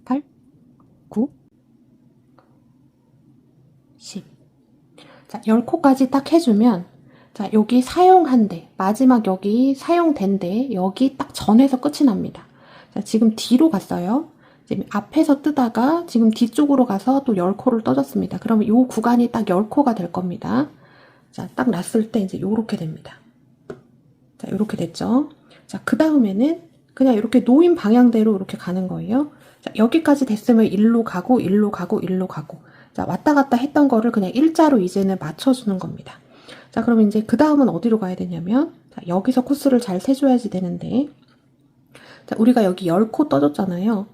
8, 9, 10. 자, 10코까지 딱 해주면, 자, 여기 사용한 데, 마지막 여기 사용된 데, 여기 딱 전에서 끝이 납니다. 자, 지금 뒤로 갔어요. 지금 앞에서 뜨다가 지금 뒤쪽으로 가서 또 10코를 떠줬습니다. 그러면 이 구간이 딱 10코가 될 겁니다. 자, 딱 났을 때 이제 요렇게 됩니다. 자, 요렇게 됐죠? 자, 그 다음에는 그냥 이렇게 놓인 방향대로 이렇게 가는 거예요. 자, 여기까지 됐으면 일로 가고, 일로 가고, 일로 가고. 자, 왔다 갔다 했던 거를 그냥 일자로 이제는 맞춰주는 겁니다. 자, 그러면 이제 그 다음은 어디로 가야 되냐면, 자, 여기서 코스를 잘 세줘야지 되는데, 자, 우리가 여기 10코 떠줬잖아요.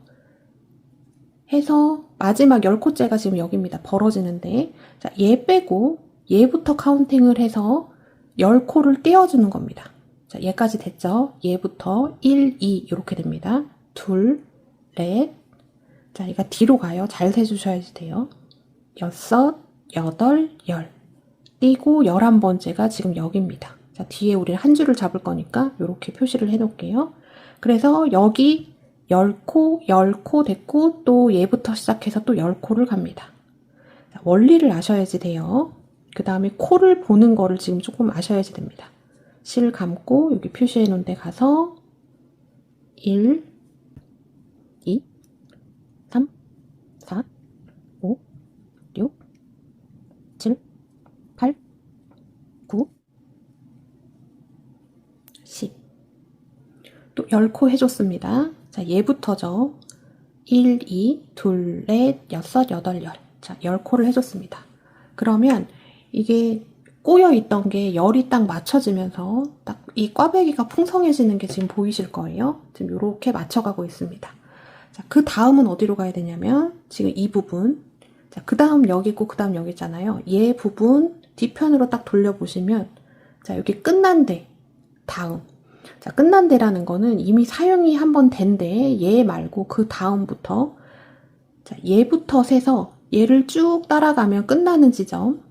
해서 마지막 10코째가 지금 여기입니다. 벌어지는데, 자, 얘 빼고 얘부터 카운팅을 해서 10코를 떼어주는 겁니다. 자, 얘까지 됐죠? 얘부터 1, 2 이렇게 됩니다. 둘, 넷. 자, 얘가 뒤로 가요. 잘 세주셔야지 돼요. 여섯, 여덟, 열. 띄고 11번째가 지금 여기입니다. 자, 뒤에 우리 한 줄을 잡을 거니까 이렇게 표시를 해 놓을게요. 그래서 여기 10코, 10코 됐고 또 얘부터 시작해서 또 10코를 갑니다. 자, 원리를 아셔야지 돼요. 그 다음에 코를 보는 거를 지금 조금 아셔야지 됩니다. 실 감고 여기 표시해 놓은 데 가서 1, 2, 3, 4, 5, 6, 7, 8, 9, 10. 또 10코 해줬습니다. 자, 얘부터죠. 1, 2, 둘, 넷, 여섯, 여덟, 열. 자, 10코를 해줬습니다. 그러면 이게 꼬여있던 게 열이 딱 맞춰지면서 딱 이 꽈배기가 풍성해지는 게 지금 보이실 거예요. 지금 이렇게 맞춰가고 있습니다. 자, 그 다음은 어디로 가야 되냐면 지금 이 부분. 자, 그 다음 여기 있고 그 다음 여기 있잖아요. 얘 부분 뒤편으로 딱 돌려보시면 자, 여기 끝난 데 다음. 자, 끝난 데라는 거는 이미 사용이 한번 된데 얘 말고 그 다음부터 자, 얘부터 세서 얘를 쭉 따라가면 끝나는 지점.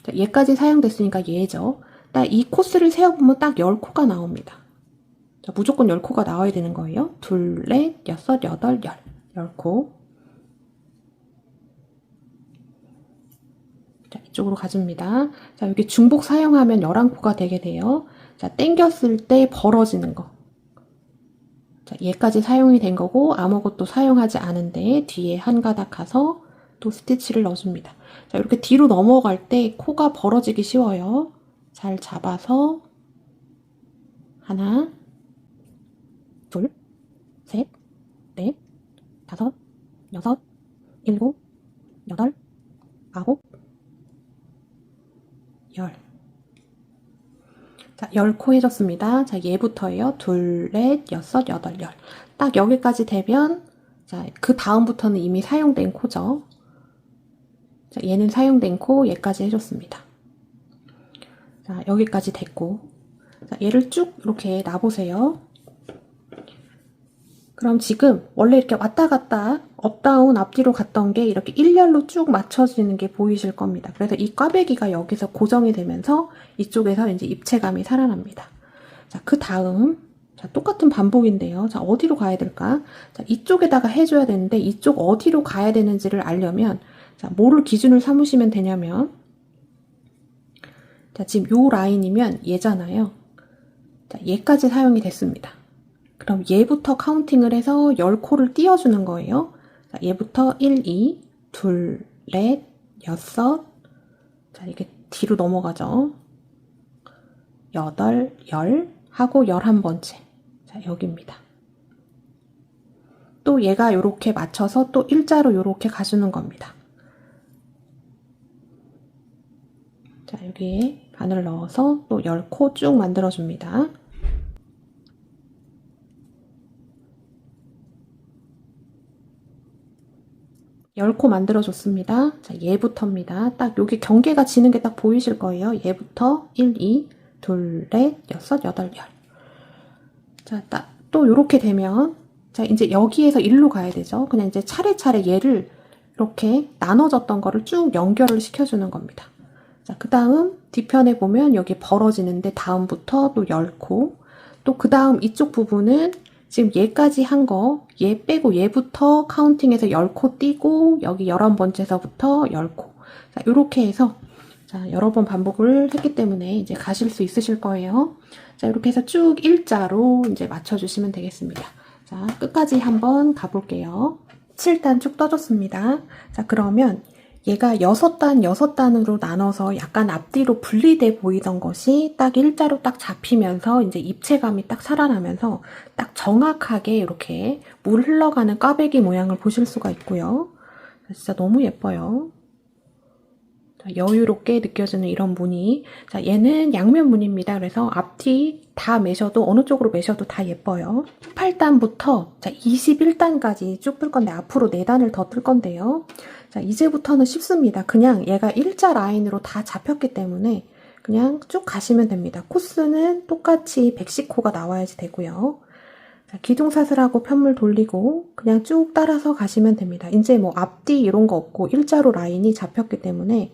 자, 얘까지 사용됐으니까 얘죠. 딱 이 코스를 세어보면 딱 10코가 나옵니다. 자, 무조건 10코가 나와야 되는 거예요. 둘, 넷, 여섯, 여덟, 열. 10코. 자, 이쪽으로 가줍니다. 자, 여기 중복 사용하면 11코가 되게 돼요. 자, 당겼을 때 벌어지는 거. 자, 얘까지 사용이 된 거고 아무것도 사용하지 않은데 뒤에 한 가닥 가서 또 스티치를 넣어줍니다. 자, 이렇게 뒤로 넘어갈 때 코가 벌어지기 쉬워요. 잘 잡아서 하나, 둘, 셋, 넷, 다섯, 여섯, 일곱, 여덟, 아홉, 열. 자, 10코 해줬습니다. 자, 얘부터예요. 둘, 넷, 여섯, 여덟, 열. 딱 여기까지 되면 자, 그 다음부터는 이미 사용된 코죠. 자, 얘는 사용된 코, 얘까지 해줬습니다. 자, 여기까지 됐고. 자, 얘를 쭉 이렇게 놔보세요. 그럼 지금 원래 이렇게 왔다 갔다 업다운 앞뒤로 갔던 게 이렇게 일렬로 쭉 맞춰지는 게 보이실 겁니다. 그래서 이 꽈배기가 여기서 고정이 되면서 이쪽에서 이제 입체감이 살아납니다. 자, 그 다음, 자, 똑같은 반복인데요. 자, 어디로 가야 될까? 자, 이쪽에다가 해줘야 되는데 이쪽 어디로 가야 되는지를 알려면 자, 뭐를 기준을 삼으시면 되냐면 자, 지금 요 라인이면 얘잖아요. 자, 얘까지 사용이 됐습니다. 그럼 얘부터 카운팅을 해서 10코를 띄워주는 거예요. 자, 얘부터 1, 2, 2, 넷, 6, 자, 이게 뒤로 넘어가죠. 8, 10 하고 11번째. 자, 여기입니다. 또 얘가 요렇게 맞춰서 또 일자로 요렇게 가주는 겁니다. 자, 여기에 바늘 넣어서 또 10코 쭉 만들어줍니다. 열 코 만들어줬습니다. 자, 얘부터입니다. 딱 여기 경계가 지는 게 딱 보이실 거예요. 얘부터 1, 2, 2, 넷, 6, 8, 10. 자, 딱 또 이렇게 되면 자, 이제 여기에서 일로 가야 되죠. 그냥 이제 차례차례 얘를 이렇게 나눠졌던 거를 쭉 연결을 시켜주는 겁니다. 자, 그 다음 뒤편에 보면 여기 벌어지는데 다음부터 또 10코. 또 그 다음 이쪽 부분은 지금 얘까지 한 거, 얘 빼고 얘부터 카운팅해서 10코 띄고 여기 11번째서부터 10코. 자, 요렇게 해서 자, 여러 번 반복을 했기 때문에 이제 가실 수 있으실 거예요. 자, 이렇게 해서 쭉 일자로 이제 맞춰주시면 되겠습니다. 자, 끝까지 한번 가볼게요. 7단 쭉 떠줬습니다. 자, 그러면 얘가 6단, 6단으로 나눠서 약간 앞뒤로 분리돼 보이던 것이 딱 일자로 딱 잡히면서 이제 입체감이 딱 살아나면서 딱 정확하게 이렇게 물 흘러가는 꽈배기 모양을 보실 수가 있고요. 진짜 너무 예뻐요. 자, 여유롭게 느껴지는 이런 무늬. 자, 얘는 양면 무늬입니다. 그래서 앞뒤 다 매셔도 어느 쪽으로 매셔도 다 예뻐요. 18단부터 자, 21단까지 쭉 뜰 건데 앞으로 4단을 더 뜰 건데요. 자, 이제부터는 쉽습니다. 그냥 얘가 일자 라인으로 다 잡혔기 때문에 그냥 쭉 가시면 됩니다. 코스는 똑같이 110코가 나와야지 되고요. 자, 기둥사슬하고 편물 돌리고 그냥 쭉 따라서 가시면 됩니다. 이제 뭐 앞뒤 이런 거 없고 일자로 라인이 잡혔기 때문에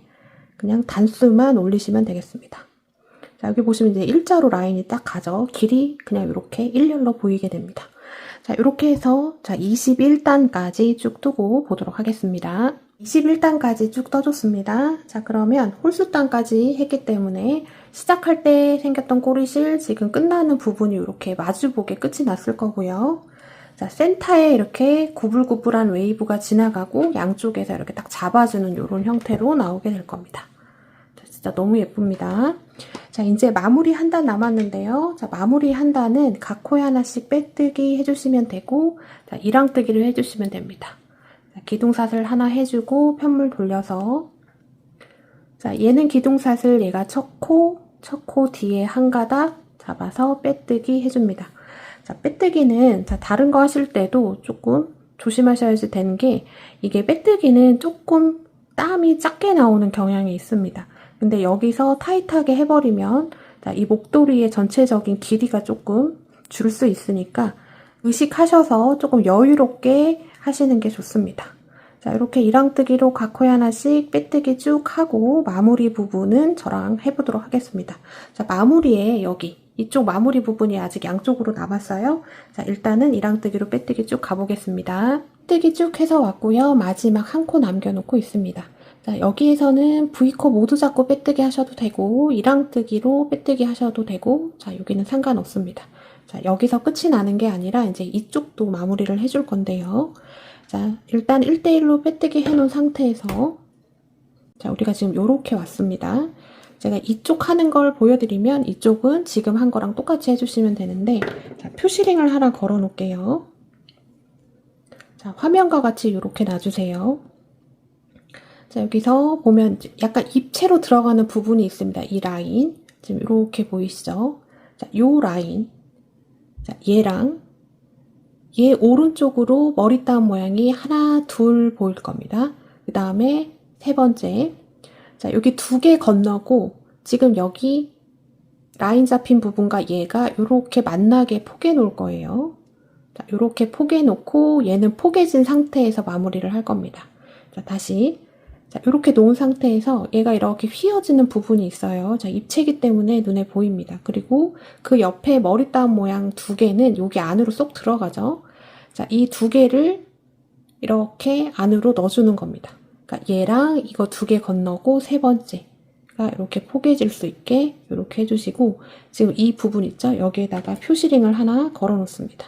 그냥 단수만 올리시면 되겠습니다. 자, 여기 보시면 이제 일자로 라인이 딱 가죠. 길이 그냥 이렇게 일렬로 보이게 됩니다. 자, 이렇게 해서 자 21단까지 쭉 뜨고 보도록 하겠습니다. 21단까지 쭉 떠줬습니다. 자, 그러면 홀수단까지 했기 때문에 시작할 때 생겼던 꼬리실 지금 끝나는 부분이 이렇게 마주보게 끝이 났을 거고요. 자, 센터에 이렇게 구불구불한 웨이브가 지나가고 양쪽에서 이렇게 딱 잡아주는 이런 형태로 나오게 될 겁니다. 자, 진짜 너무 예쁩니다. 자, 이제 마무리 한 단 남았는데요. 자, 마무리 한 단은 각 코에 하나씩 빼뜨기 해주시면 되고, 자, 이랑뜨기를 해주시면 됩니다. 자, 기둥사슬 하나 해주고, 편물 돌려서. 자, 얘는 기둥사슬, 얘가 첫 코 뒤에 한 가닥 잡아서 빼뜨기 해줍니다. 자, 빼뜨기는, 자, 다른 거 하실 때도 조금 조심하셔야지 되는 게, 이게 빼뜨기는 조금 땀이 작게 나오는 경향이 있습니다. 근데 여기서 타이트하게 해버리면 자, 이 목도리의 전체적인 길이가 조금 줄 수 있으니까 의식하셔서 조금 여유롭게 하시는 게 좋습니다. 자, 이렇게 이랑뜨기로 각 코에 하나씩 빼뜨기 쭉 하고 마무리 부분은 저랑 해보도록 하겠습니다. 자, 마무리에 여기 이쪽 마무리 부분이 아직 양쪽으로 남았어요. 자, 일단은 이랑뜨기로 빼뜨기 쭉 가보겠습니다. 빼뜨기 쭉 해서 왔고요. 마지막 한 코 남겨놓고 있습니다. 자, 여기에서는 V코 모두 잡고 빼뜨기 하셔도 되고 이랑뜨기로 빼뜨기 하셔도 되고 자, 여기는 상관없습니다. 자, 여기서 끝이 나는 게 아니라 이제 이쪽도 마무리를 해줄 건데요. 자, 일단 1대1로 빼뜨기 해놓은 상태에서 자, 우리가 지금 요렇게 왔습니다. 제가 이쪽 하는 걸 보여드리면 이쪽은 지금 한 거랑 똑같이 해주시면 되는데 자, 표시링을 하나 걸어 놓을게요. 자, 화면과 같이 이렇게 놔주세요. 자, 여기서 보면 약간 입체로 들어가는 부분이 있습니다. 이 라인. 지금 이렇게 보이시죠? 자, 요 라인. 자, 얘랑 얘 오른쪽으로 머리 따은 모양이 하나, 둘 보일 겁니다. 그 다음에 세 번째. 자, 여기 두 개 건너고 지금 여기 라인 잡힌 부분과 얘가 이렇게 만나게 포개 놓을 거예요. 자, 이렇게 포개 놓고 얘는 포개진 상태에서 마무리를 할 겁니다. 자, 다시. 자, 이렇게 놓은 상태에서 얘가 이렇게 휘어지는 부분이 있어요. 자, 입체이기 때문에 눈에 보입니다. 그리고 그 옆에 머리 따은 모양 두 개는 여기 안으로 쏙 들어가죠. 자, 이 두 개를 이렇게 안으로 넣어주는 겁니다. 그러니까 얘랑 이거 두 개 건너고 세 번째가 이렇게 포개질 수 있게 이렇게 해주시고 지금 이 부분 있죠? 여기에다가 표시링을 하나 걸어 놓습니다.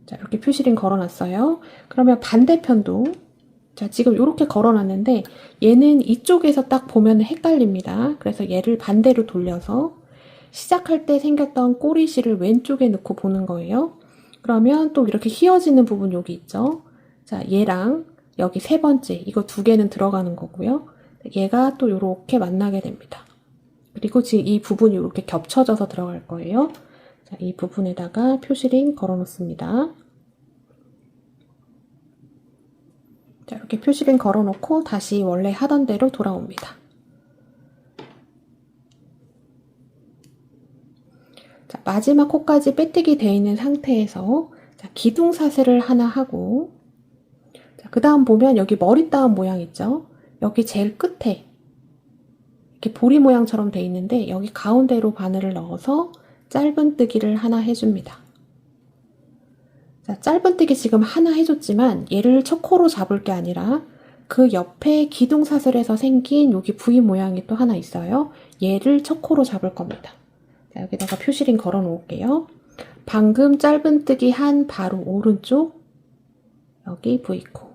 자, 이렇게 표시링 걸어놨어요. 그러면 반대편도 자, 지금 이렇게 걸어놨는데 얘는 이쪽에서 딱 보면 헷갈립니다. 그래서 얘를 반대로 돌려서 시작할 때 생겼던 꼬리실을 왼쪽에 넣고 보는 거예요. 그러면 또 이렇게 휘어지는 부분 여기 있죠. 자, 얘랑 여기 세 번째 이거 두 개는 들어가는 거고요. 얘가 또 이렇게 만나게 됩니다. 그리고 지금 이 부분이 이렇게 겹쳐져서 들어갈 거예요. 자, 이 부분에다가 표시링 걸어 놓습니다. 자, 이렇게 표시링 걸어 놓고 다시 원래 하던 대로 돌아옵니다. 자, 마지막 코까지 빼뜨기 되어 있는 상태에서 자, 기둥사슬을 하나 하고 자, 그 다음 보면 여기 머리 따은 모양 있죠? 여기 제일 끝에 이렇게 보리 모양처럼 되어 있는데 여기 가운데로 바늘을 넣어서 짧은뜨기를 하나 해줍니다. 자, 짧은뜨기 지금 하나 해줬지만 얘를 척코로 잡을 게 아니라 그 옆에 기둥사슬에서 생긴 여기 V 모양이 또 하나 있어요. 얘를 척코로 잡을 겁니다. 자, 여기다가 표시링 걸어 놓을게요. 방금 짧은뜨기 한 바로 오른쪽 여기 V코.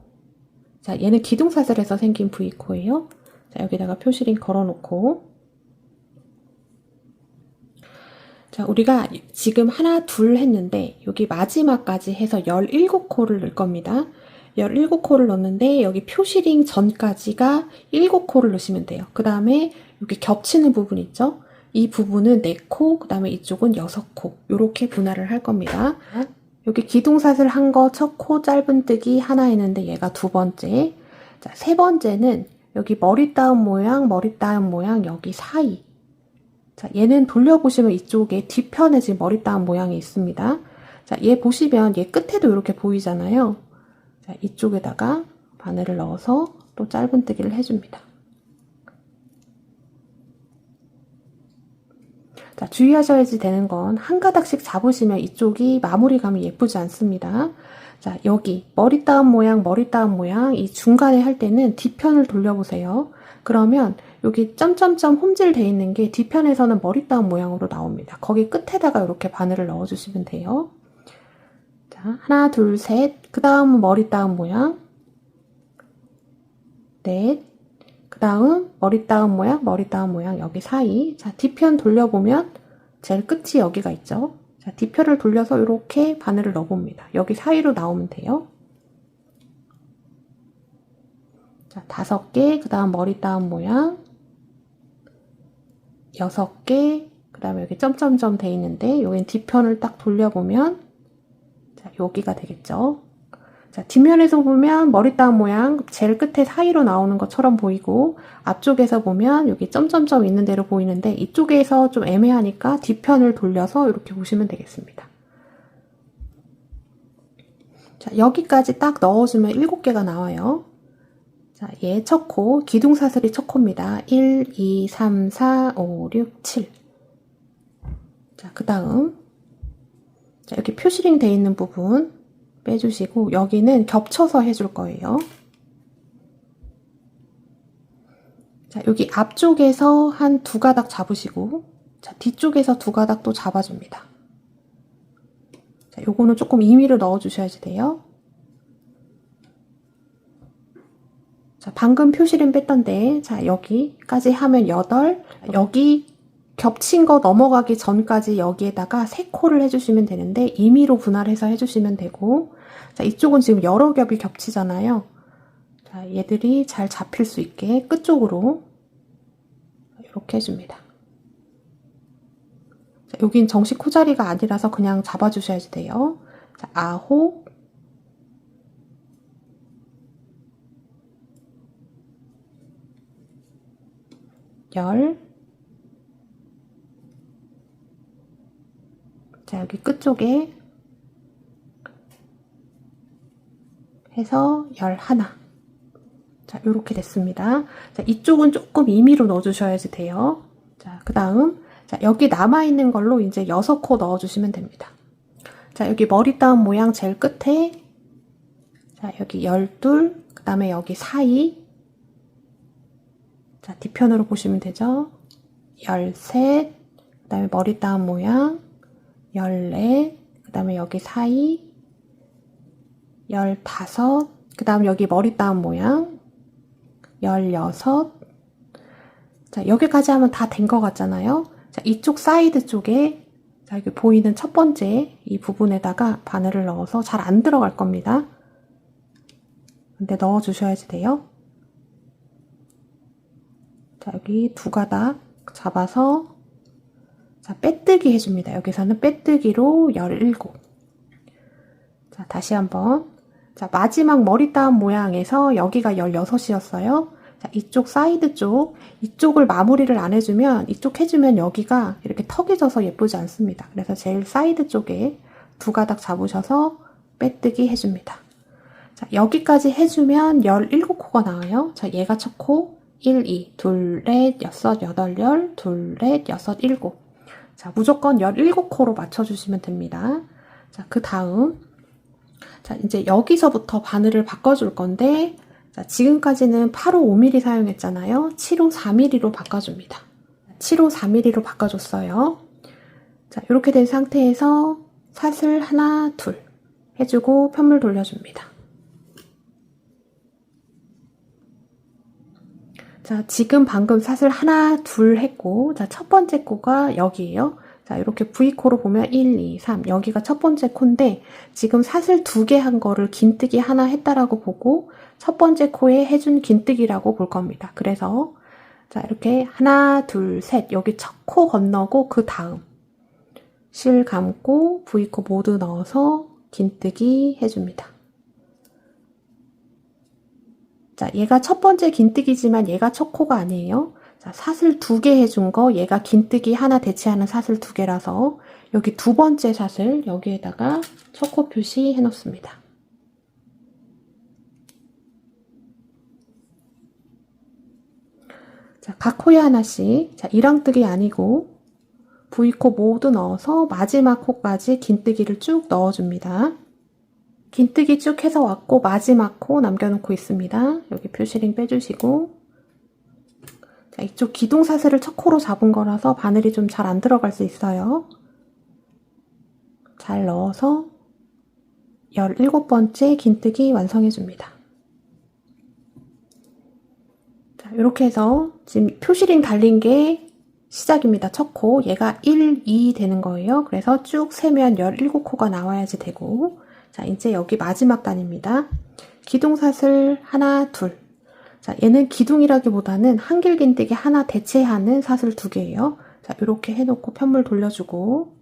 자, 얘는 기둥사슬에서 생긴 V코예요. 자, 여기다가 표시링 걸어 놓고 자, 우리가 지금 하나, 둘 했는데 여기 마지막까지 해서 17코를 넣을 겁니다. 17코를 넣는데 여기 표시링 전까지가 7코를 넣으시면 돼요. 그 다음에 여기 겹치는 부분 있죠? 이 부분은 4코, 그 다음에 이쪽은 6코 이렇게 분할을 할 겁니다. 여기 기둥사슬 한 거 첫 코 짧은뜨기 하나 했는데 얘가 두 번째. 자, 세 번째는 여기 머리 따은 모양 여기 사이. 자, 얘는 돌려보시면 이쪽에 뒤편에 지금 머리 따은 모양이 있습니다. 자, 얘 보시면 얘 끝에도 이렇게 보이잖아요. 자, 이쪽에다가 바늘을 넣어서 또 짧은뜨기를 해줍니다. 자, 주의하셔야지 되는 건 한 가닥씩 잡으시면 이쪽이 마무리감이 예쁘지 않습니다. 자, 여기 머리 따은 모양 이 중간에 할 때는 뒤편을 돌려보세요. 그러면 여기 점점점 홈질 돼 있는 게 뒤편에서는 머리 따은 모양으로 나옵니다. 거기 끝에다가 이렇게 바늘을 넣어주시면 돼요. 자, 하나, 둘, 셋. 그 다음 머리 따은 모양. 넷. 그 다음 머리 따은 모양 여기 사이. 자, 뒤편 돌려보면 제일 끝이 여기가 있죠. 자, 뒤편을 돌려서 이렇게 바늘을 넣어봅니다. 여기 사이로 나오면 돼요. 자, 5개, 그 다음 머리 따은 모양 6개, 그 다음에 여기 점점점 돼 있는데 여긴 뒤편을 딱 돌려보면 자, 여기가 되겠죠. 자, 뒷면에서 보면 머리 따은 모양 제일 끝에 사이로 나오는 것처럼 보이고 앞쪽에서 보면 여기 점점점 있는 대로 보이는데 이쪽에서 좀 애매하니까 뒤편을 돌려서 이렇게 보시면 되겠습니다. 자, 여기까지 딱 넣어주면 7개가 나와요. 자, 얘 첫 코, 기둥사슬이 첫 코입니다. 1, 2, 3, 4, 5, 6, 7. 자, 그 다음. 자, 여기 표시링 돼 있는 부분 빼주시고, 여기는 겹쳐서 해줄 거예요. 자, 여기 앞쪽에서 한 2가닥 잡으시고, 자, 뒤쪽에서 2가닥 또 잡아줍니다. 자, 요거는 조금 임의로 넣어주셔야지 돼요. 자, 방금 표시링 뺐던데, 자, 여기까지 하면 8, 여기 겹친 거 넘어가기 전까지 여기에다가 3코를 해주시면 되는데, 임의로 분할해서 해주시면 되고, 자, 이쪽은 지금 여러 겹이 겹치잖아요. 자, 얘들이 잘 잡힐 수 있게 끝쪽으로 이렇게 해줍니다. 자, 여긴 정식 코자리가 아니라서 그냥 잡아주셔야지 돼요. 자, 9, 열. 자, 여기 끝쪽에 해서 11. 자, 요렇게 됐습니다. 자, 이쪽은 조금 임의로 넣어주셔야지 돼요. 자, 그 다음, 자, 여기 남아있는 걸로 이제 6코 넣어주시면 됩니다. 자, 여기 머리 따은 모양 제일 끝에, 자, 여기 12, 그 다음에 여기 사이, 자, 뒤편으로 보시면 되죠. 13, 그 다음에 머리 따은 모양, 14, 그 다음에 여기 사이, 15, 그 다음 여기 머리 따은 모양, 16. 자, 여기까지 하면 다 된 것 같잖아요. 자, 이쪽 사이드 쪽에, 자, 여기 보이는 첫 번째 이 부분에다가 바늘을 넣어서 잘 안 들어갈 겁니다. 근데 넣어 주셔야지 돼요. 자, 여기 2가닥 잡아서, 자, 빼뜨기 해줍니다. 여기서는 빼뜨기로 17. 자, 다시 한번. 자, 마지막 머리 따은 모양에서 여기가 16이었어요. 자, 이쪽 사이드 쪽, 이쪽을 마무리를 안 해주면, 이쪽 해주면 여기가 이렇게 턱이 져서 예쁘지 않습니다. 그래서 제일 사이드 쪽에 2가닥 잡으셔서 빼뜨기 해줍니다. 자, 여기까지 해주면 17코가 나와요. 자, 얘가 첫 코, 1, 2, 둘, 넷, 여섯, 여덟, 열, 둘, 넷, 여섯, 일곱. 자, 무조건 17코로 맞춰주시면 됩니다. 자, 그 다음, 자, 이제 여기서부터 바늘을 바꿔줄 건데, 자, 지금까지는 8호 5mm 사용했잖아요. 7호 4mm로 바꿔줍니다. 7호 4mm로 바꿔줬어요. 자, 이렇게 된 상태에서 사슬 하나, 둘 해주고 편물 돌려줍니다. 자, 지금 방금 사슬 하나, 둘 했고, 자, 첫 번째 코가 여기에요. 자, 이렇게 V코로 보면 1, 2, 3. 여기가 첫 번째 코인데, 지금 사슬 2개 한 거를 긴뜨기 하나 했다라고 보고, 첫 번째 코에 해준 긴뜨기라고 볼 겁니다. 그래서, 자, 이렇게 하나, 둘, 셋. 여기 첫 코 건너고, 그 다음. 실 감고, V코 모두 넣어서 긴뜨기 해줍니다. 자, 얘가 첫 번째 긴뜨기지만 얘가 첫 코가 아니에요. 자, 사슬 2개 해준 거, 얘가 긴뜨기 하나 대체하는 사슬 2개라서 여기 두 번째 사슬 여기에다가 첫 코 표시 해 놓습니다. 자, 각 코에 하나씩, 자, 이랑뜨기 아니고 V코 모두 넣어서 마지막 코까지 긴뜨기를 쭉 넣어줍니다. 긴뜨기 쭉 해서 왔고 마지막 코 남겨놓고 있습니다. 여기 표시링 빼주시고, 자, 이쪽 기둥사슬을 첫 코로 잡은 거라서 바늘이 좀 잘 안 들어갈 수 있어요. 잘 넣어서 17번째 긴뜨기 완성해줍니다. 자, 이렇게 해서 지금 표시링 달린 게 시작입니다. 첫 코. 얘가 1, 2 되는 거예요. 그래서 쭉 세면 17코가 나와야지 되고, 자, 이제 여기 마지막 단입니다. 기둥사슬 하나, 둘. 자, 얘는 기둥이라기보다는 한길 긴뜨기 하나 대체하는 사슬 2개예요. 자, 이렇게 해놓고 편물 돌려주고.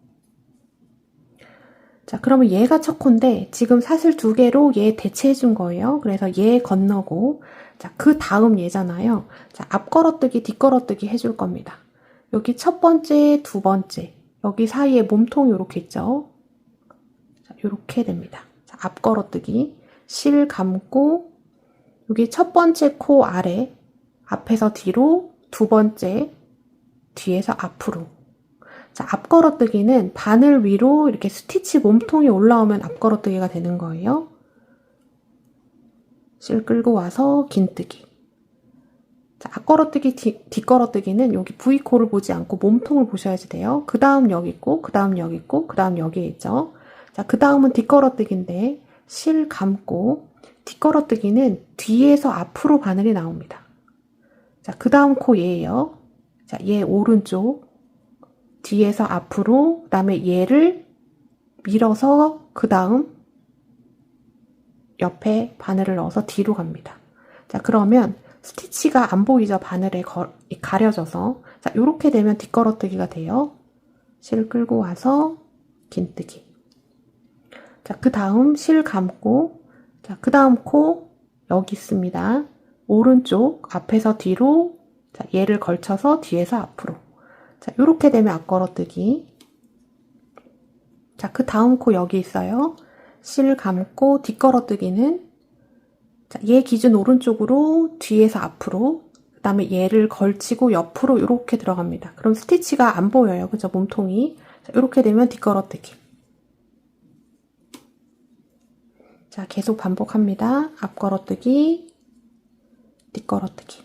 자, 그러면 얘가 첫 코인데 지금 사슬 2개로 얘 대체해준 거예요. 그래서 얘 건너고, 자, 그 다음 얘잖아요. 자, 앞 걸어뜨기, 뒷 걸어뜨기 해줄 겁니다. 여기 첫 번째, 두 번째, 여기 사이에 몸통이 이렇게 있죠. 자, 이렇게 됩니다. 자, 앞 걸어뜨기, 실 감고, 여기 첫 번째 코 아래, 앞에서 뒤로, 두 번째, 뒤에서 앞으로. 자, 앞 걸어뜨기는 바늘 위로 이렇게 스티치 몸통이 올라오면 앞 걸어뜨기가 되는 거예요. 실 끌고 와서 긴뜨기. 자, 앞 걸어뜨기, 뒷 걸어뜨기는 여기 V코를 보지 않고 몸통을 보셔야지 돼요. 그 다음 여기 있고, 그 다음 여기 있고, 그 다음 여기에 있죠. 자, 그 다음은 뒷 걸어뜨기인데, 실 감고, 뒷 걸어뜨기는 뒤에서 앞으로 바늘이 나옵니다. 자, 그 다음 코 얘예요. 자, 얘 오른쪽, 뒤에서 앞으로, 그 다음에 얘를 밀어서 그 다음 옆에 바늘을 넣어서 뒤로 갑니다. 자, 그러면 스티치가 안 보이죠? 바늘에 가려져서. 자, 요렇게 되면 뒷걸어뜨기가 돼요. 실 끌고 와서 긴뜨기. 자, 그 다음 실 감고, 자, 그 다음 코 여기 있습니다. 오른쪽 앞에서 뒤로 자, 얘를 걸쳐서 뒤에서 앞으로. 자, 요렇게 되면 앞걸어뜨기. 자, 그 다음 코 여기 있어요. 실 감고 뒷걸어뜨기는 자, 얘 기준 오른쪽으로 뒤에서 앞으로 그 다음에 얘를 걸치고 옆으로 이렇게 들어갑니다. 그럼 스티치가 안 보여요. 그죠? 몸통이. 자, 이렇게 되면 뒷걸어뜨기. 자, 계속 반복합니다. 앞걸어뜨기, 뒷걸어뜨기.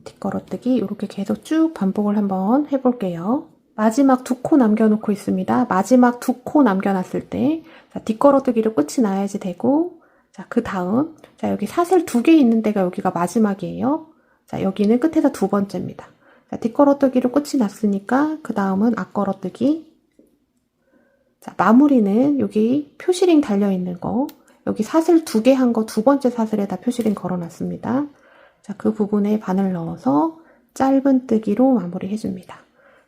뒷걸어뜨기 이렇게 계속 쭉 반복을 한번 해볼게요. 마지막 두 코 남겨놓고 있습니다. 마지막 두 코 남겨놨을 때 자, 뒷걸어뜨기로 끝이 나야지 되고 자, 그 다음 자, 여기 사슬 두 개 있는 데가 여기가 마지막이에요. 자, 여기는 끝에서 두 번째입니다. 자, 뒷걸어뜨기로 끝이 났으니까 그 다음은 앞걸어뜨기. 자, 마무리는 여기 표시링 달려있는 거 여기 사슬 두 개 한 거 두 번째 사슬에다 표시링 걸어놨습니다. 자, 그 부분에 바늘 넣어서 짧은뜨기로 마무리 해줍니다.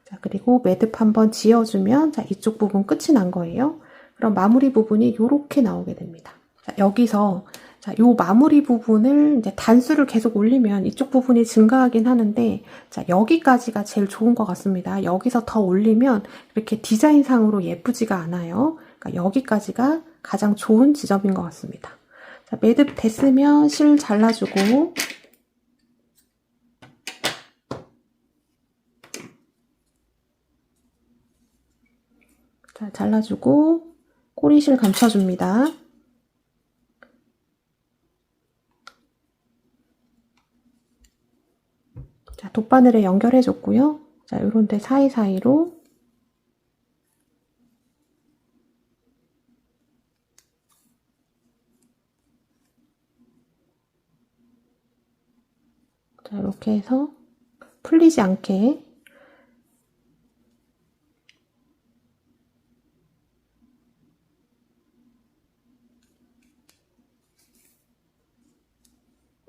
자, 그리고 매듭 한번 지어주면 자, 이쪽 부분 끝이 난 거예요. 그럼 마무리 부분이 이렇게 나오게 됩니다. 자, 여기서 자, 요 마무리 부분을 이제 단수를 계속 올리면 이쪽 부분이 증가하긴 하는데 자, 여기까지가 제일 좋은 것 같습니다. 여기서 더 올리면 이렇게 디자인상으로 예쁘지가 않아요. 그러니까 여기까지가 가장 좋은 지점인 것 같습니다. 자, 매듭 됐으면 실 잘라주고 자, 잘라주고 꼬리실 감춰줍니다. 자, 돗바늘에 연결해줬고요. 자, 요런 데 사이사이로 자, 이렇게 해서 풀리지 않게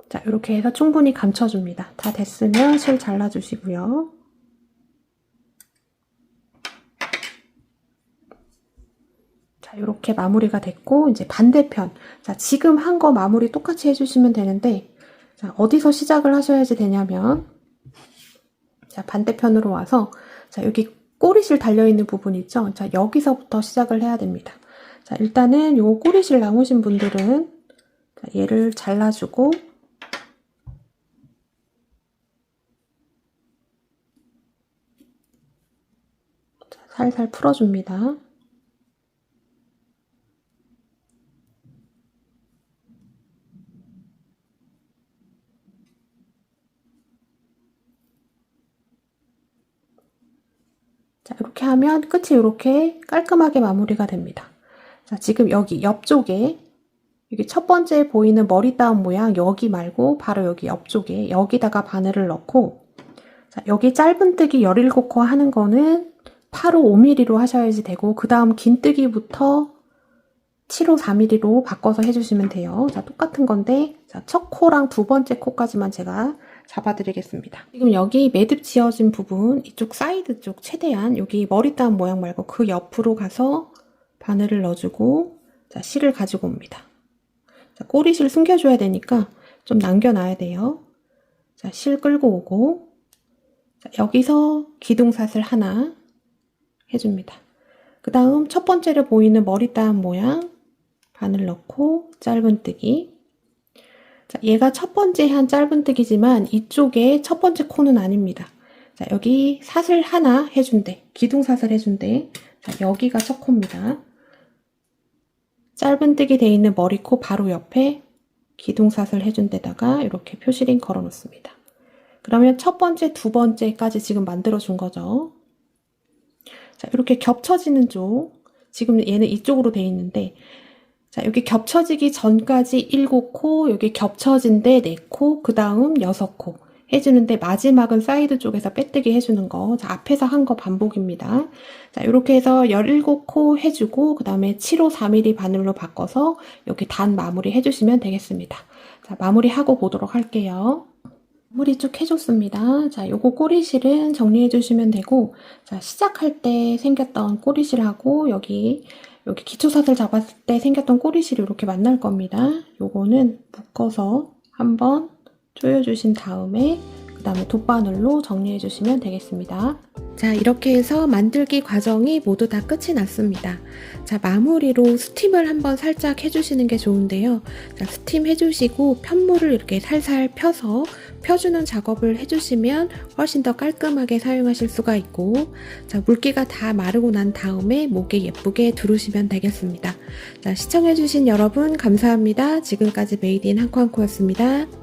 자, 이렇게 해서 충분히 감춰줍니다. 다 됐으면 실 잘라주시고요. 자, 이렇게 마무리가 됐고 이제 반대편. 자, 지금 한 거 마무리 똑같이 해주시면 되는데 자, 어디서 시작을 하셔야지 되냐면 자, 반대편으로 와서 자, 여기 꼬리실 달려있는 부분 있죠? 자, 여기서부터 시작을 해야 됩니다. 자, 일단은 요 꼬리실 남으신 분들은 자, 얘를 잘라주고 자, 살살 풀어줍니다. 자, 이렇게 하면 끝이 이렇게 깔끔하게 마무리가 됩니다. 자, 지금 여기 옆쪽에 여기 첫 번째 보이는 머리 따은 모양 여기 말고 바로 여기 옆쪽에 여기다가 바늘을 넣고 자, 여기 짧은뜨기 17코 하는 거는 8호 5mm로 하셔야지 되고 그 다음 긴뜨기부터 7호 4mm로 바꿔서 해주시면 돼요. 자, 똑같은 건데 자, 첫 코랑 두 번째 코까지만 제가 잡아드리겠습니다. 지금 여기 매듭 지어진 부분 이쪽 사이드 쪽 최대한 여기 머리 따은 모양 말고 그 옆으로 가서 바늘을 넣어주고 자, 실을 가지고 옵니다. 자, 꼬리실 숨겨줘야 되니까 좀 남겨놔야 돼요. 자, 실 끌고 오고 자, 여기서 기둥사슬 하나 해줍니다. 그 다음 첫 번째로 보이는 머리 따은 모양 바늘 넣고 짧은뜨기 자, 얘가 첫 번째 한 짧은뜨기지만 이쪽에 첫 번째 코는 아닙니다. 자, 여기 사슬 하나 해준대. 기둥사슬 해준대. 자, 여기가 첫 코입니다. 짧은뜨기 돼 있는 머리코 바로 옆에 기둥사슬 해준 데다가 이렇게 표시링 걸어 놓습니다. 그러면 첫 번째, 두 번째까지 지금 만들어 준 거죠. 자, 이렇게 겹쳐지는 쪽 지금 얘는 이쪽으로 돼 있는데 자, 여기 겹쳐지기 전까지 7코, 여기 겹쳐진 데 4코, 그 다음 6코 해주는데 마지막은 사이드 쪽에서 빼뜨기 해주는 거. 자, 앞에서 한 거 반복입니다. 자, 이렇게 해서 17코 해주고 그 다음에 7호 4mm 바늘로 바꿔서 여기 단 마무리 해주시면 되겠습니다. 자, 마무리하고 보도록 할게요. 마무리 쭉 해줬습니다. 자, 요거 꼬리실은 정리해 주시면 되고 자, 시작할 때 생겼던 꼬리실하고 여기 여기 기초사슬 잡았을 때 생겼던 꼬리실이 이렇게 만날 겁니다. 요거는 묶어서 한번 조여주신 다음에 그 다음에 돗바늘로 정리해 주시면 되겠습니다. 자, 이렇게 해서 만들기 과정이 모두 다 끝이 났습니다. 자, 마무리로 스팀을 한번 살짝 해주시는 게 좋은데요. 자, 스팀 해주시고 편물을 이렇게 살살 펴서 펴주는 작업을 해주시면 훨씬 더 깔끔하게 사용하실 수가 있고, 자, 물기가 다 마르고 난 다음에 목에 예쁘게 두르시면 되겠습니다. 자, 시청해주신 여러분 감사합니다. 지금까지 메이드 인 한코한코였습니다.